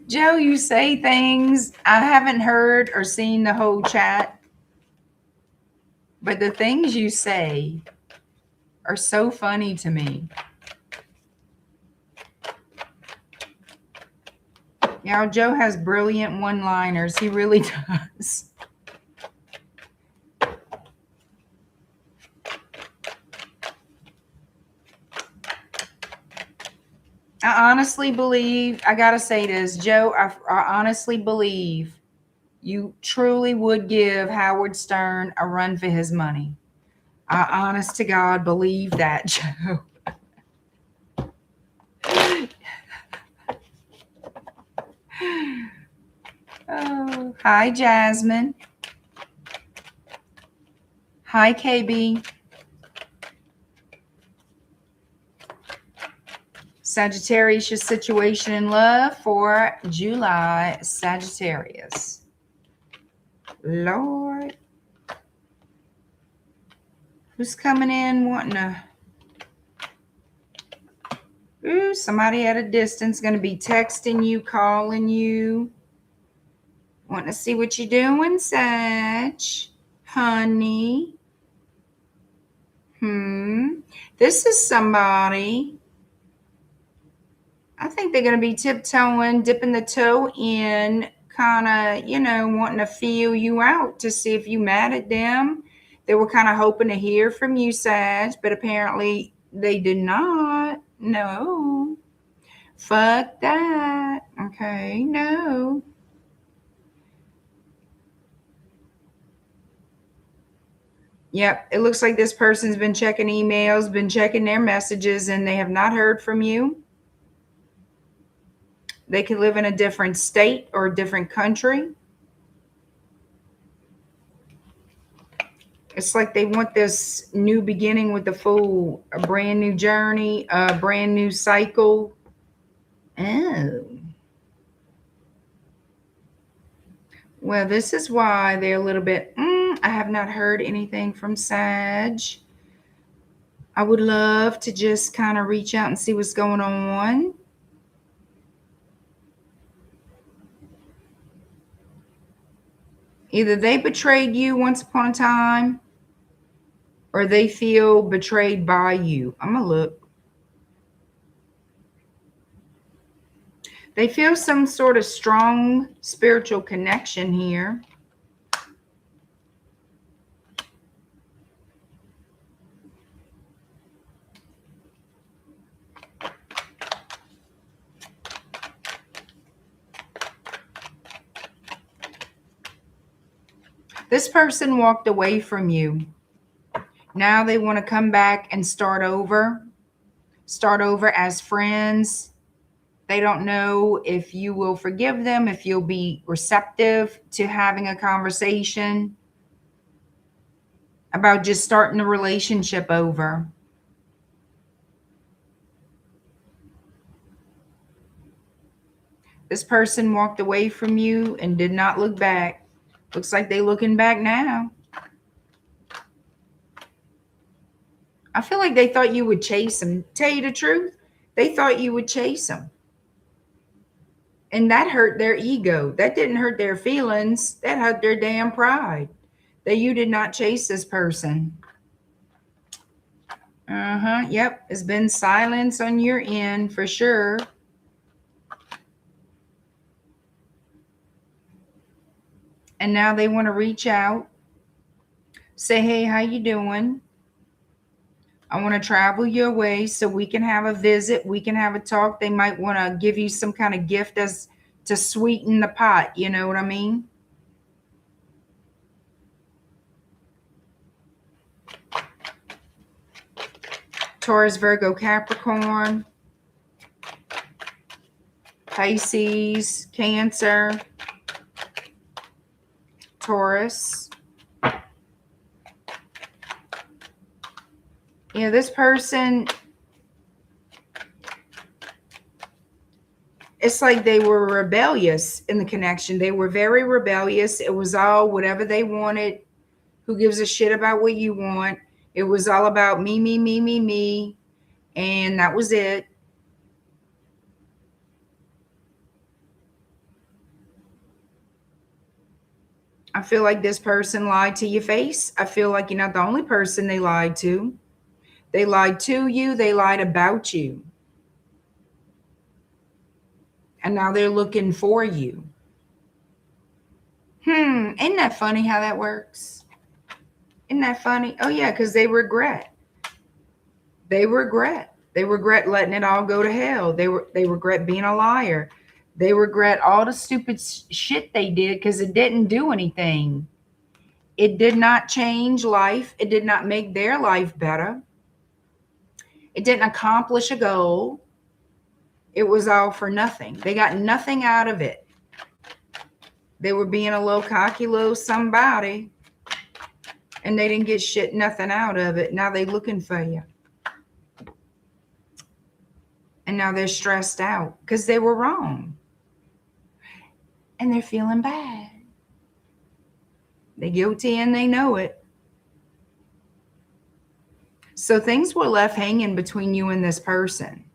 Joe, you say things. I haven't heard or seen the whole chat, but the things you say are so funny to me. Yeah, Joe has brilliant one-liners. He really does. I honestly believe, I got to say this, Joe, I honestly believe you truly would give Howard Stern a run for his money. I honest to God believe that, Joe. Hello. Hi, Jasmine. Hi, KB. Sagittarius, your situation in love for July, Sagittarius. Lord. Who's coming in wanting to... Ooh, somebody at a distance going to be texting you, calling you. Want to see what you're doing, Sag? Honey. This is somebody. I think they're going to be tiptoeing, dipping the toe in, kind of, you know, wanting to feel you out to see if you mad at them. They were kind of hoping to hear from you, Sag, but apparently they did not. No. Fuck that. Okay, no. Yep, it looks like this person's been checking emails, been checking their messages, and they have not heard from you. They could live in a different state or a different country. It's like they want this new beginning with the Fool, a brand new journey, a brand new cycle. Oh. Well, this is why they're a little bit, I have not heard anything from Sag. I would love to just kind of reach out and see what's going on. Either they betrayed you once upon a time, or they feel betrayed by you. I'm going to look. They feel some sort of strong spiritual connection here. This person walked away from you. Now they want to come back and start over as friends. They don't know if you will forgive them, if you'll be receptive to having a conversation about just starting the relationship over. This person walked away from you and did not look back. Looks like they're looking back now. I feel like they thought you would chase them. Tell you the truth, they thought you would chase them. And that hurt their ego. That didn't hurt their feelings. That hurt their damn pride. That you did not chase this person. Yep. It's been silence on your end for sure. And now they want to reach out. Say, hey, how you doing? I want to travel your way so we can have a visit. We can have a talk. They might want to give you some kind of gift as to sweeten the pot. You know what I mean? Taurus, Virgo, Capricorn, Pisces, Cancer, Taurus. You know, this person, it's like they were rebellious in the connection. They were very rebellious. It was all whatever they wanted. Who gives a shit about what you want? It was all about me, me, me, me, me. And that was it. I feel like this person lied to your face. I feel like you're not the only person they lied to. They lied to you. They lied about you. And now they're looking for you. Isn't that funny how that works? Isn't that funny? Oh, yeah, because they regret. They regret. They regret letting it all go to hell. They regret being a liar. They regret all the stupid shit they did because it didn't do anything. It did not change life. It did not make their life better. It didn't accomplish a goal. It was all for nothing. They got nothing out of it. They were being a little cocky little somebody, and they didn't get shit nothing out of it. Now they looking for you. And now they're stressed out because they were wrong. And they're feeling bad. They're guilty and they know it. So things were left hanging between you and this person.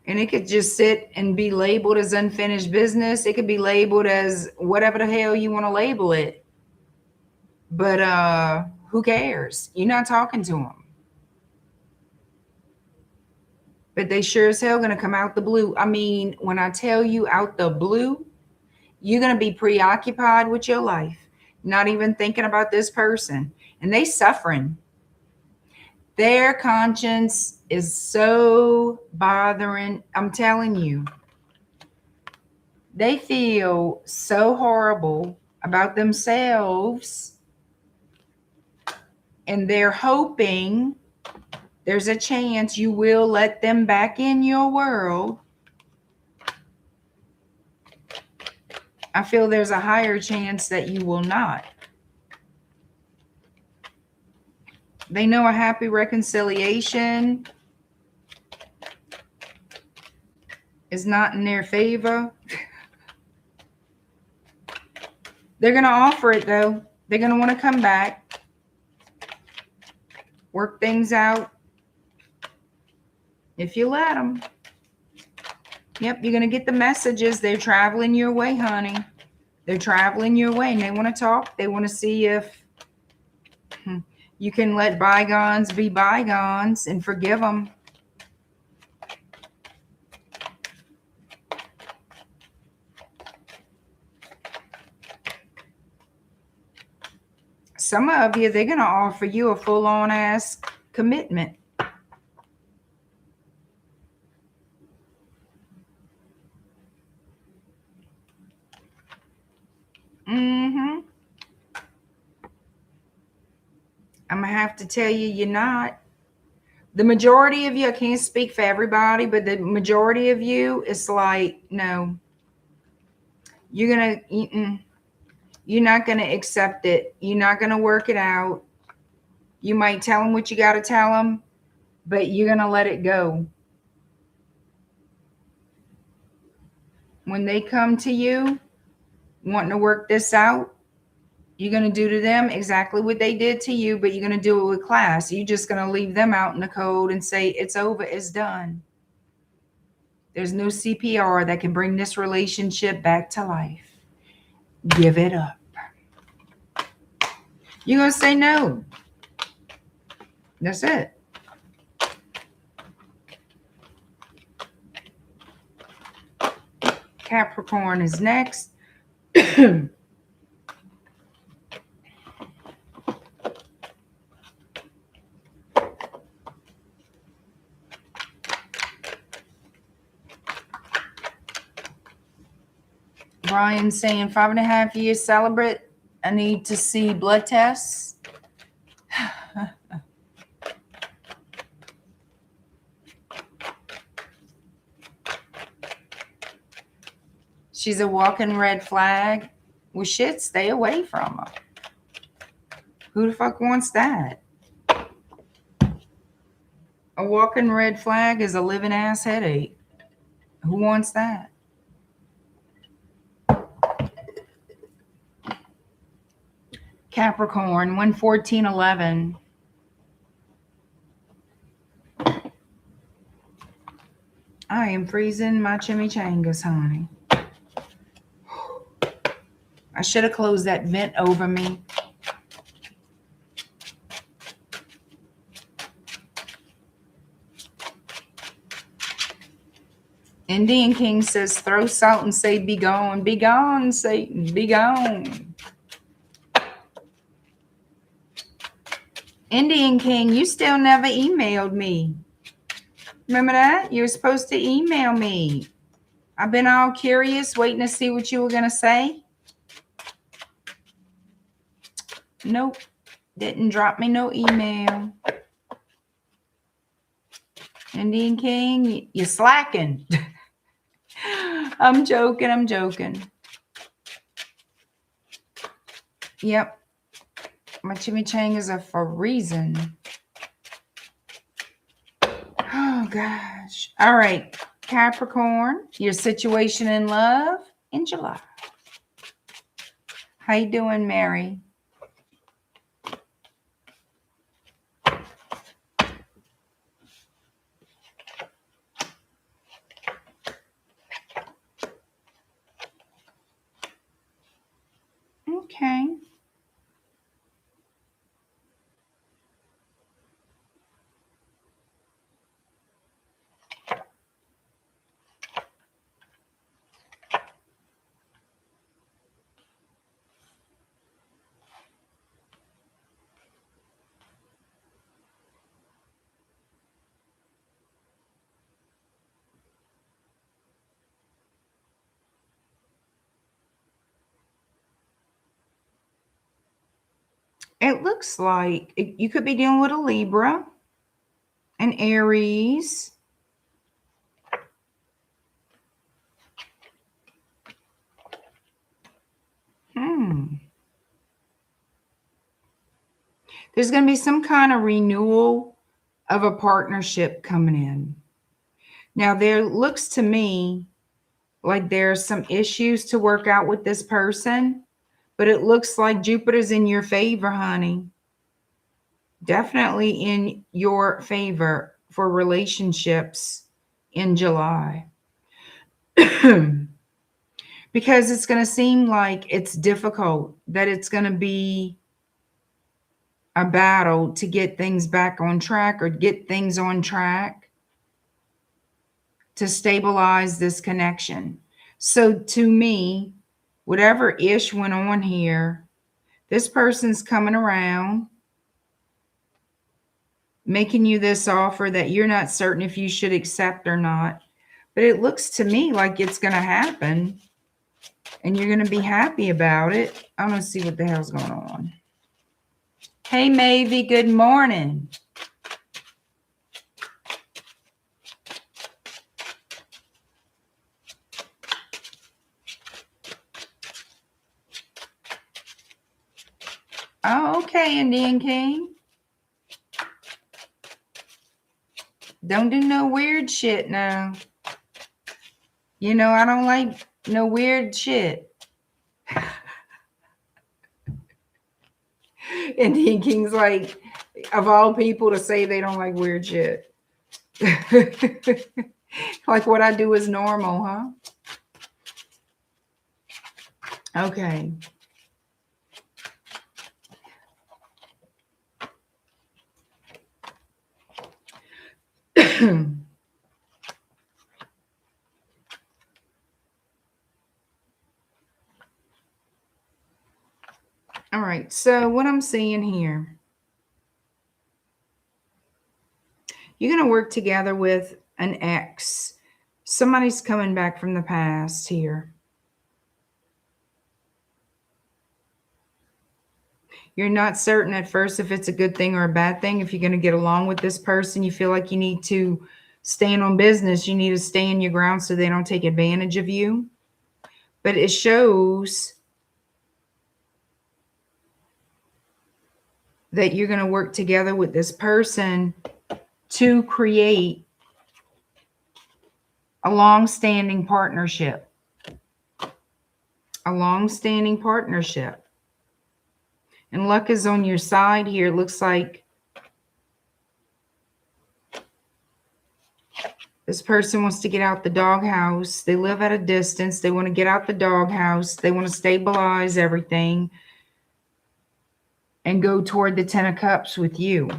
And it could just sit and be labeled as unfinished business. It could be labeled as whatever the hell you want to label it. But who cares? You're not talking to them. But they sure as hell going to come out the blue. I mean, when I tell you out the blue, you're going to be preoccupied with your life, not even thinking about this person. And they suffering. Their conscience is so bothering. I'm telling you, they feel so horrible about themselves. And they're hoping there's a chance you will let them back in your world. I feel there's a higher chance that you will not. They know a happy reconciliation is not in their favor. They're going to offer it, though. They're going to want to come back, work things out. If you let them. Yep, you're going to get the messages. They're traveling your way, honey. They're traveling your way, and they want to talk. They want to see if you can let bygones be bygones and forgive them. Some of you, they're going to offer you a full-on ass commitment. I'm going to have to tell you, you're not. The majority of you, I can't speak for everybody, but the majority of you, it's like, no. You're going to, you're not going to accept it. You're not going to work it out. You might tell them what you got to tell them, but you're going to let it go. When they come to you, wanting to work this out, you're going to do to them exactly what they did to you, but you're going to do it with class. You're just going to leave them out in the cold and say, it's over, it's done. There's no CPR that can bring this relationship back to life. Give it up. You're going to say no. That's it. Capricorn is next. Brian saying 5.5 years celebrate. I need to see blood tests. She's a walking red flag. Well, shit, stay away from her. Who the fuck wants that? A walking red flag is a living ass headache. Who wants that? Capricorn, 11411. I am freezing my chimichangas, honey. I should have closed that vent over me. Indian King says, throw salt and say, be gone. Be gone, Satan. Be gone. Indian King, you still never emailed me. Remember that? You were supposed to email me. I've been all curious, waiting to see what you were going to say. Nope. Didn't drop me no email. Indian King, you're slacking. I'm joking. I'm joking. Yep. My chimichangas are for a reason. Oh, gosh. All right. Capricorn, your situation in love in July. How you doing, Mary? Okay. It looks like you could be dealing with a Libra, an Aries. There's going to be some kind of renewal of a partnership coming in. Now, there looks to me like there's some issues to work out with this person, but it looks like Jupiter's in your favor, honey. Definitely in your favor for relationships in July. Because it's going to seem like it's difficult, that it's going to be a battle to get things back on track or get things on track to stabilize this connection. So to me, whatever ish went on here, this person's coming around, making you this offer that you're not certain if you should accept or not. But it looks to me like it's going to happen and you're going to be happy about it. I'm going to see what the hell's going on. Hey, Mavie, good morning. Oh, okay, Indian King. Don't do no weird shit now. You know, I don't like no weird shit. Indian King's like, of all people to say they don't like weird shit. Like what I do is normal, huh? Okay. All right, so what I'm seeing here, you're going to work together with an ex. Somebody's coming back from the past here. You're not certain at first if it's a good thing or a bad thing. If you're going to get along with this person, you feel like you need to stand on business. You need to stand your ground so they don't take advantage of you. But it shows that you're going to work together with this person to create a long-standing partnership. A long-standing partnership. And luck is on your side here. It looks like this person wants to get out the doghouse. They live at a distance. They want to get out the doghouse. They want to stabilize everything and go toward the 10 of Cups with you.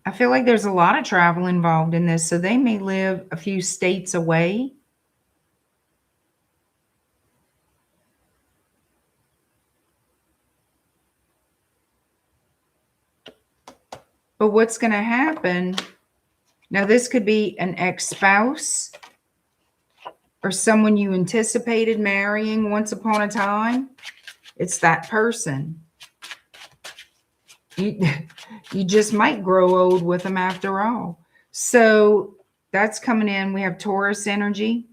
I feel like there's a lot of travel involved in this, so they may live a few states away. But what's going to happen, now this could be an ex-spouse or someone you anticipated marrying once upon a time. It's that person. you just might grow old with them after all. So that's coming in. We have Taurus energy.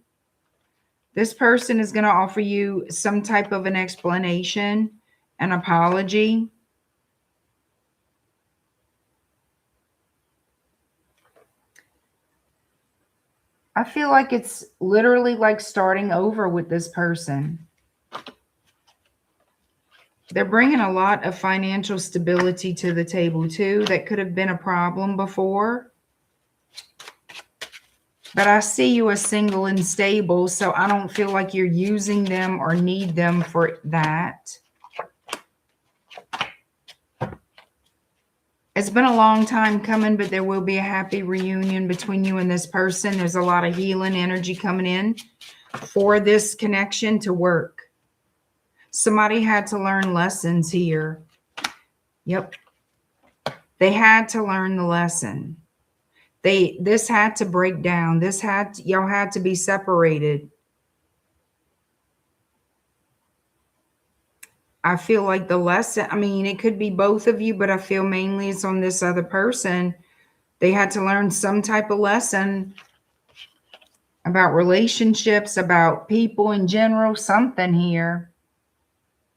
This person is going to offer you some type of an explanation, an apology. I feel like it's literally like starting over with this person. They're bringing a lot of financial stability to the table too. That could have been a problem before. But I see you as single and stable, so I don't feel like you're using them or need them for that. It's been a long time coming, but there will be a happy reunion between you and this person. There's a lot of healing energy coming in for this connection to work. Somebody had to learn lessons here. Yep. They had to learn the lesson. This had to break down. Y'all had to be separated. I feel like the lesson, I mean, it could be both of you, but I feel mainly it's on this other person. They had to learn some type of lesson about relationships, about people in general, something here.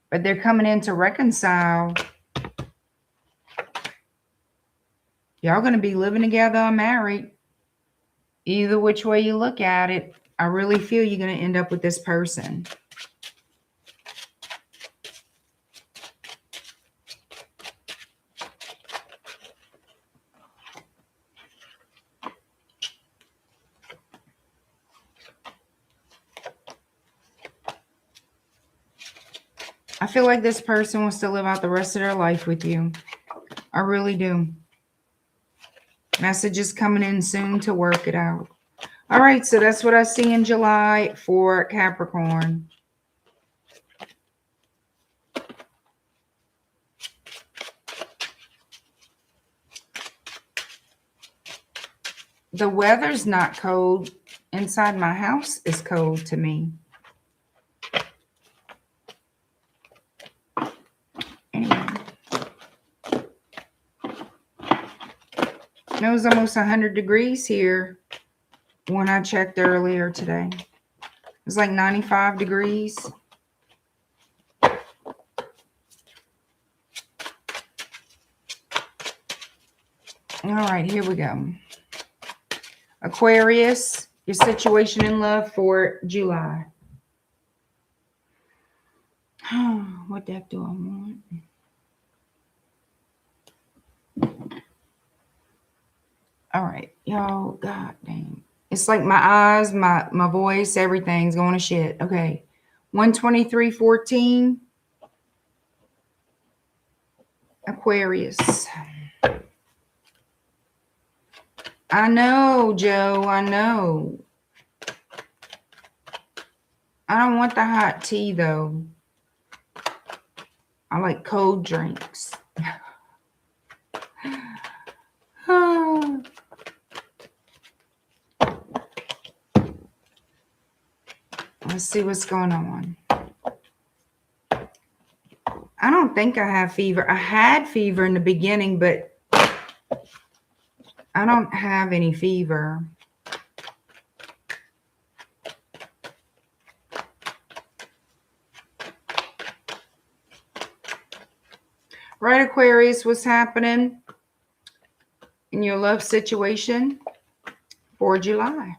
But they're coming in to reconcile. Y'all going to be living together or married. Either which way you look at it, I really feel you're going to end up with this person. I feel like this person wants to live out the rest of their life with you. I really do. Message is coming in soon to work it out. All right, so that's what I see in July for Capricorn. The weather's not cold. Inside my house is cold to me. Anyway. It was almost 100 degrees here when I checked earlier today. It was like 95 degrees. All right, here we go. Aquarius, your situation in love for July. What deck do I want? All right, y'all, god dang. It's like my eyes, my voice, everything's going to shit. Okay, 123:14. Aquarius. I know, Joe, I know. I don't want the hot tea, though. I like cold drinks. Let's see what's going on. I don't think I have fever. I had fever in the beginning, but I don't have any fever. Right, Aquarius, what's happening in your love situation for July?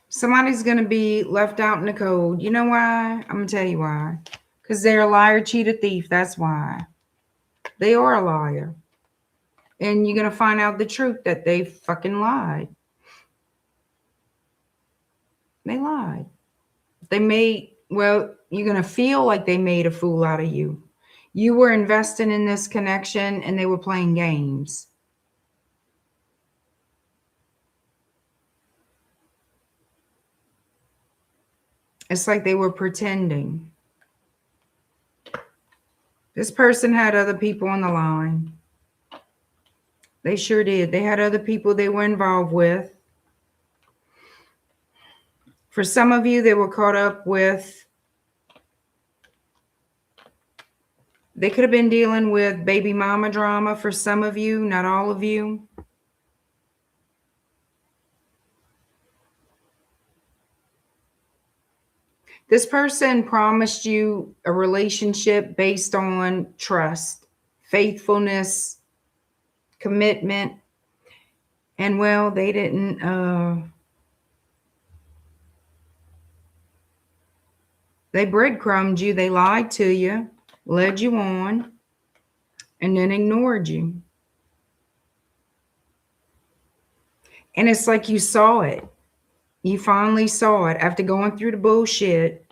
Somebody's going to be left out in the cold. You know why? I'm going to tell you why. Because they're a liar, cheater, thief. That's why. They are a liar. And you're going to find out the truth that they fucking lied. They lied. They made, well, you're going to feel like they made a fool out of you. You were investing in this connection and they were playing games. It's like they were pretending. This person had other people on the line. They sure did. They had other people they were involved with. For some of you, they were caught up with They could have been dealing with baby mama drama for some of you, not all of you. This person promised you a relationship based on trust, faithfulness, commitment. And well, they didn't, they breadcrumbed you. They lied to you, led you on, and then ignored you. And it's like you saw it. You finally saw it after going through the bullshit.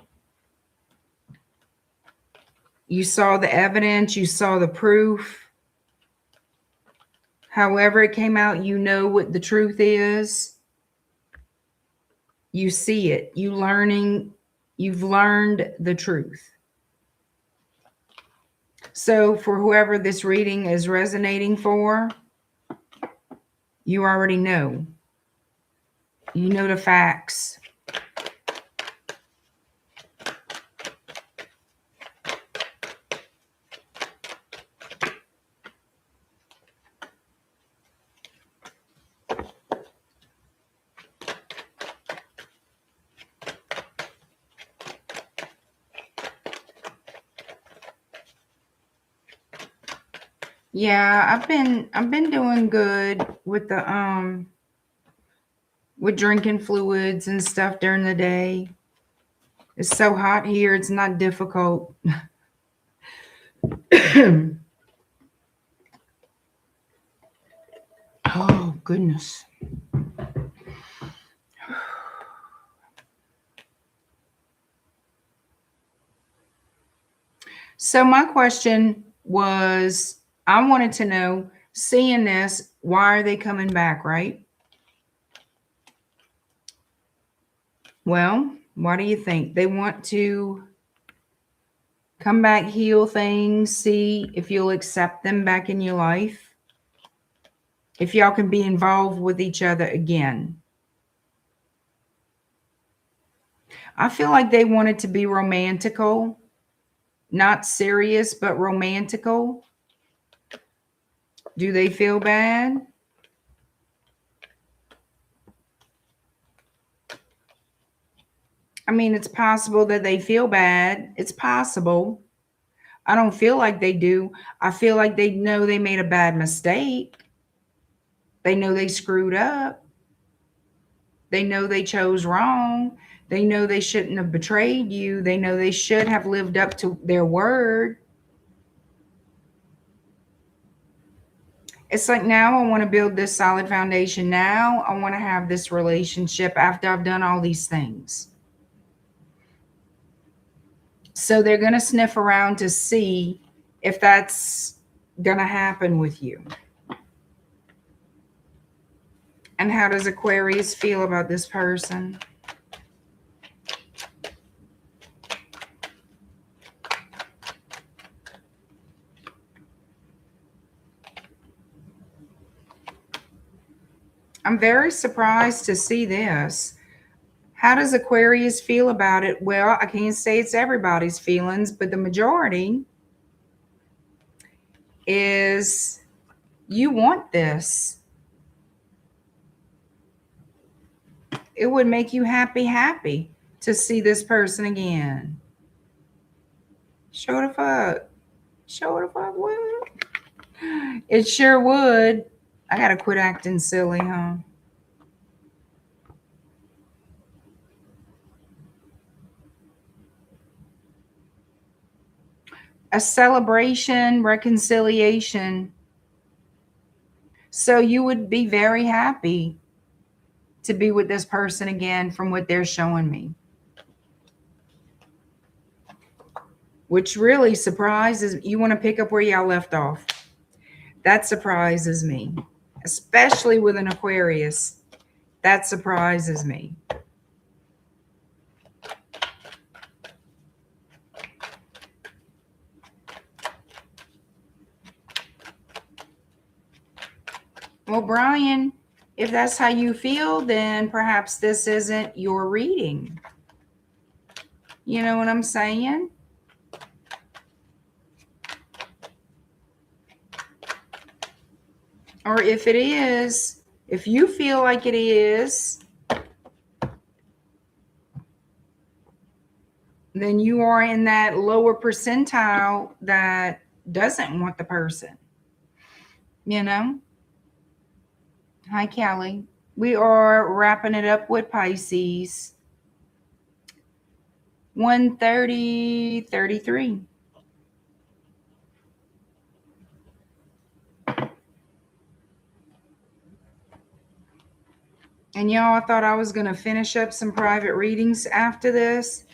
You saw the evidence. You saw the proof. However it came out, you know what the truth is. You see it. You've learned the truth. So for whoever this reading is resonating for, you already know. You know the facts. Yeah, I've been doing good with the with drinking fluids and stuff during the day. It's so hot here, it's not difficult. Oh, goodness. So my question was, I wanted to know, seeing this, why are they coming back, right? Well, what do you think? They want to come back, heal things, see if you'll accept them back in your life. If y'all can be involved with each other again. I feel like they wanted to be romantical, not serious, but romantical. Do they feel bad? I mean, it's possible that they feel bad. It's possible. I don't feel like they do. I feel like they know they made a bad mistake. They know they screwed up. They know they chose wrong. They know they shouldn't have betrayed you. They know they should have lived up to their word. It's like, now I want to build this solid foundation. Now I want to have this relationship after I've done all these things. So they're going to sniff around to see if that's going to happen with you. And how does Aquarius feel about this person? I'm very surprised to see this. How does Aquarius feel about it? Well, I can't say it's everybody's feelings, but the majority is, you want this. It would make you happy to see this person again. Show the fuck. Show the fuck what? It sure would. I gotta quit acting silly, huh? A celebration, reconciliation. So you would be very happy to be with this person again from what they're showing me. Which really surprises, you want to pick up where y'all left off. That surprises me, especially with an Aquarius. That surprises me. Well, Brian, if that's how you feel, then perhaps this isn't your reading. You know what I'm saying? Or if it is, if you feel like it is, then you are in that lower percentile that doesn't want the person. You know? Hi, Callie. We are wrapping it up with Pisces. 1:30:33. And y'all, I thought I was going to finish up some private readings after this.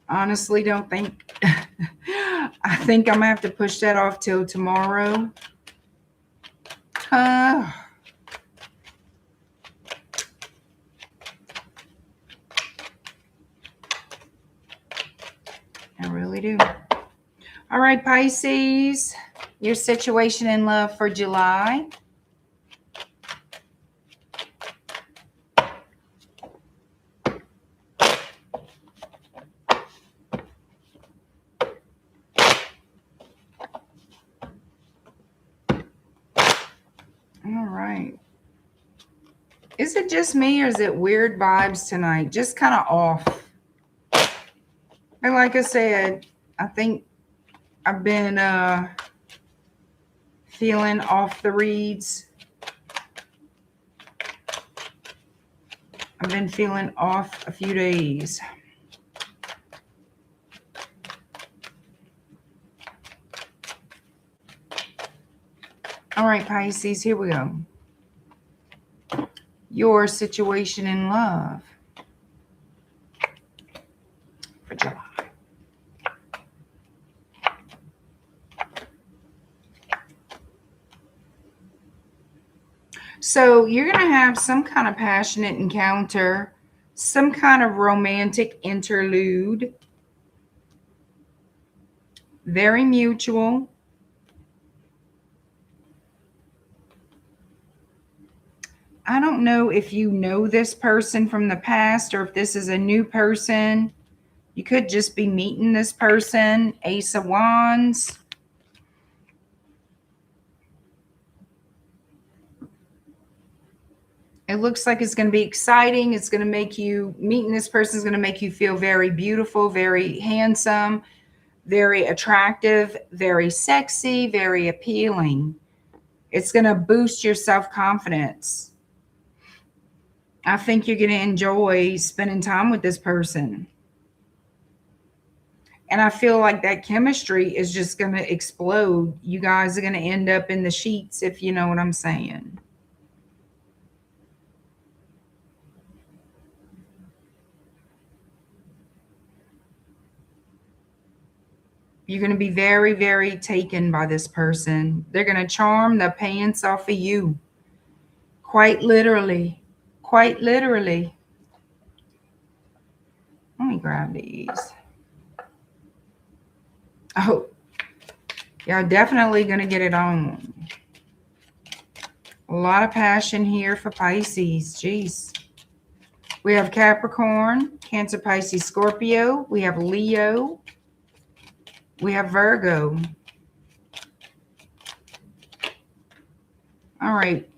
Honestly, don't think. I think I'm going to have to push that off till tomorrow. I really do. All right, Pisces, your situation in love for July. All right. Is it just me or is it weird vibes tonight? Just kind of off. And like I said, I think I've been feeling off the reads. I've been feeling off a few days. All right, Pisces, here we go. Your situation in love for July. So you're going to have some kind of passionate encounter, some kind of romantic interlude, very mutual. I don't know if you know this person from the past or if this is a new person. You could just be meeting this person. Ace of Wands. It looks like it's going to be exciting. It's going to make you, meeting this person is going to make you feel very beautiful, very handsome, very attractive, very sexy, very appealing. It's going to boost your self-confidence. I think you're going to enjoy spending time with this person. And I feel like that chemistry is just going to explode. You guys are going to end up in the sheets, if you know what I'm saying. You're going to be very, very taken by this person. They're going to charm the pants off of you. Quite literally. Quite literally. Let me grab these. Oh, y'all definitely going to get it on. A lot of passion here for Pisces. Jeez. We have Capricorn, Cancer, Pisces, Scorpio. We have Leo. We have Virgo. All right.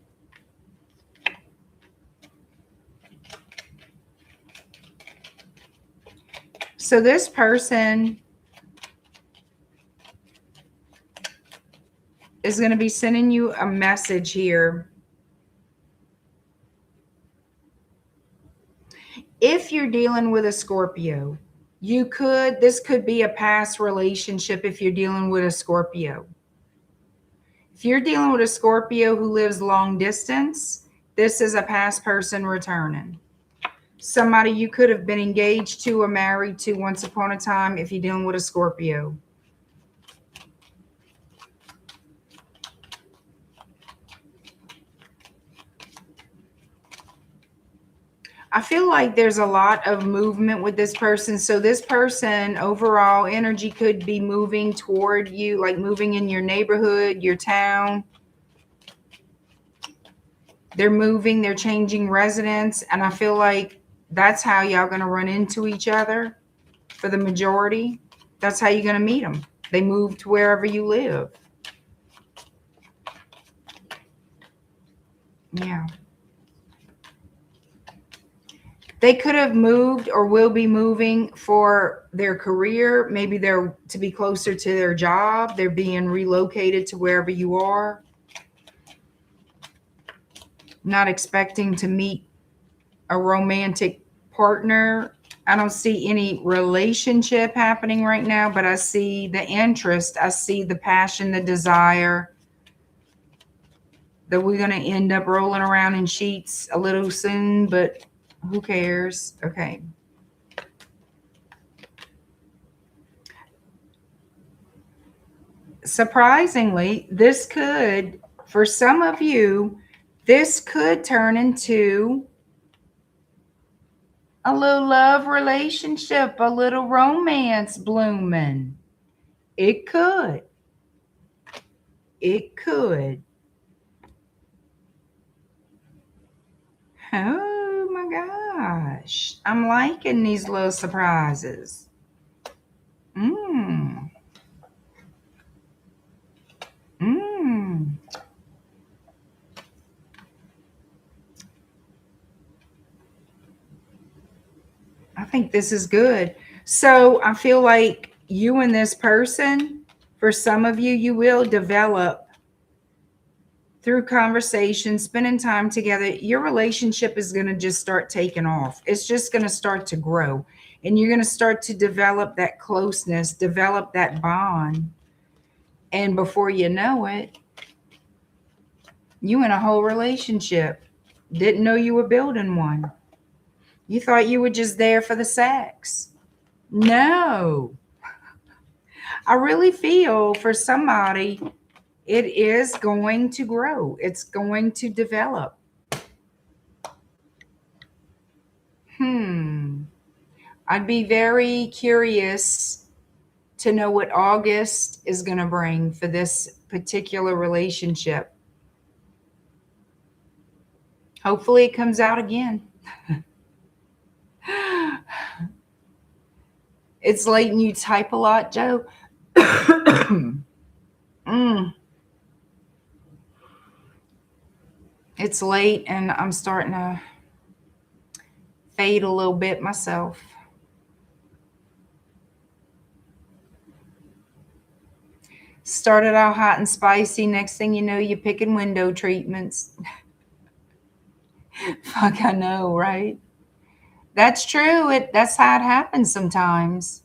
So this person is going to be sending you a message here. If you're dealing with a Scorpio, this could be a past relationship if you're dealing with a Scorpio. If you're dealing with a Scorpio who lives long distance, this is a past person returning. Somebody you could have been engaged to or married to once upon a time if you're dealing with a Scorpio. I feel like there's a lot of movement with this person. So this person, overall energy could be moving toward you, like moving in your neighborhood, your town. They're moving, they're changing residence. And I feel like that's how y'all going to run into each other for the majority. That's how you're going to meet them. They move to wherever you live. Yeah. They could have moved or will be moving for their career. Maybe they're to be closer to their job. They're being relocated to wherever you are. Not expecting to meet a romantic partner. I don't see any relationship happening right now, but I see the interest. I see the passion, the desire that we're going to end up rolling around in sheets a little soon, but who cares? Okay. Surprisingly, this could, for some of you, this could turn into a little love relationship, a little romance blooming. It could. It could. Oh my gosh. I'm liking these little surprises. Mmm. Mmm. I think this is good. So I feel like you and this person, for some of you, you will develop through conversation, spending time together. Your relationship is going to just start taking off. It's just going to start to grow. And you're going to start to develop that closeness, develop that bond. And before you know it, you in a whole relationship. Didn't know you were building one. You thought you were just there for the sex. No. I really feel for somebody, it is going to grow. It's going to develop. I'd be very curious to know what August is going to bring for this particular relationship. Hopefully it comes out again. It's late and you type a lot, Joe. It's late and I'm starting to fade a little bit myself. Started out hot and spicy. Next thing you know, you're picking window treatments. Fuck, I know, right? That's true. That's how it happens sometimes.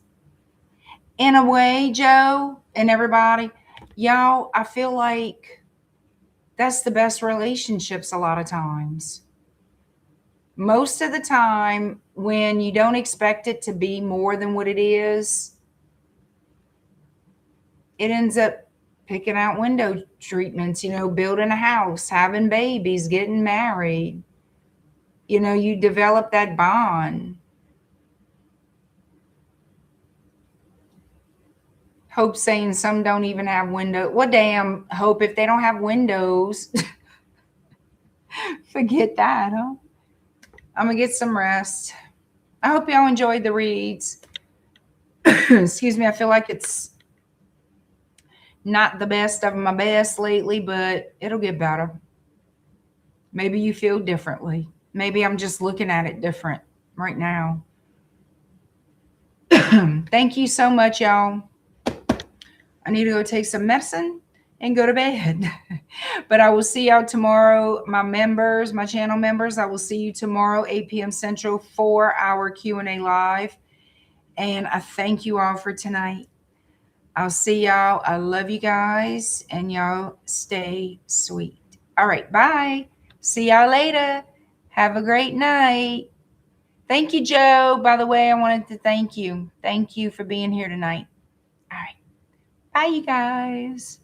In a way, Joe and everybody, y'all, I feel like that's the best relationships a lot of times. Most of the time, when you don't expect it to be more than what it is, it ends up picking out window treatments, building a house, having babies, getting married. You develop that bond. Hope saying some don't even have windows. What damn Hope if they don't have windows. Forget that, huh? I'm going to get some rest. I hope y'all enjoyed the reads. Excuse me. I feel like it's not the best of my best lately, but it'll get better. Maybe you feel differently. Maybe I'm just looking at it different right now. Thank you so much, y'all. I need to go take some medicine and go to bed. But I will see y'all tomorrow. My members, my channel members, I will see you tomorrow, 8 p.m. Central, 4-hour Q&A live. And I thank you all for tonight. I'll see y'all. I love you guys. And y'all stay sweet. All right. Bye. See y'all later. Have a great night. Thank you, Joe. By the way, I wanted to thank you. Thank you for being here tonight. All right. Bye, you guys.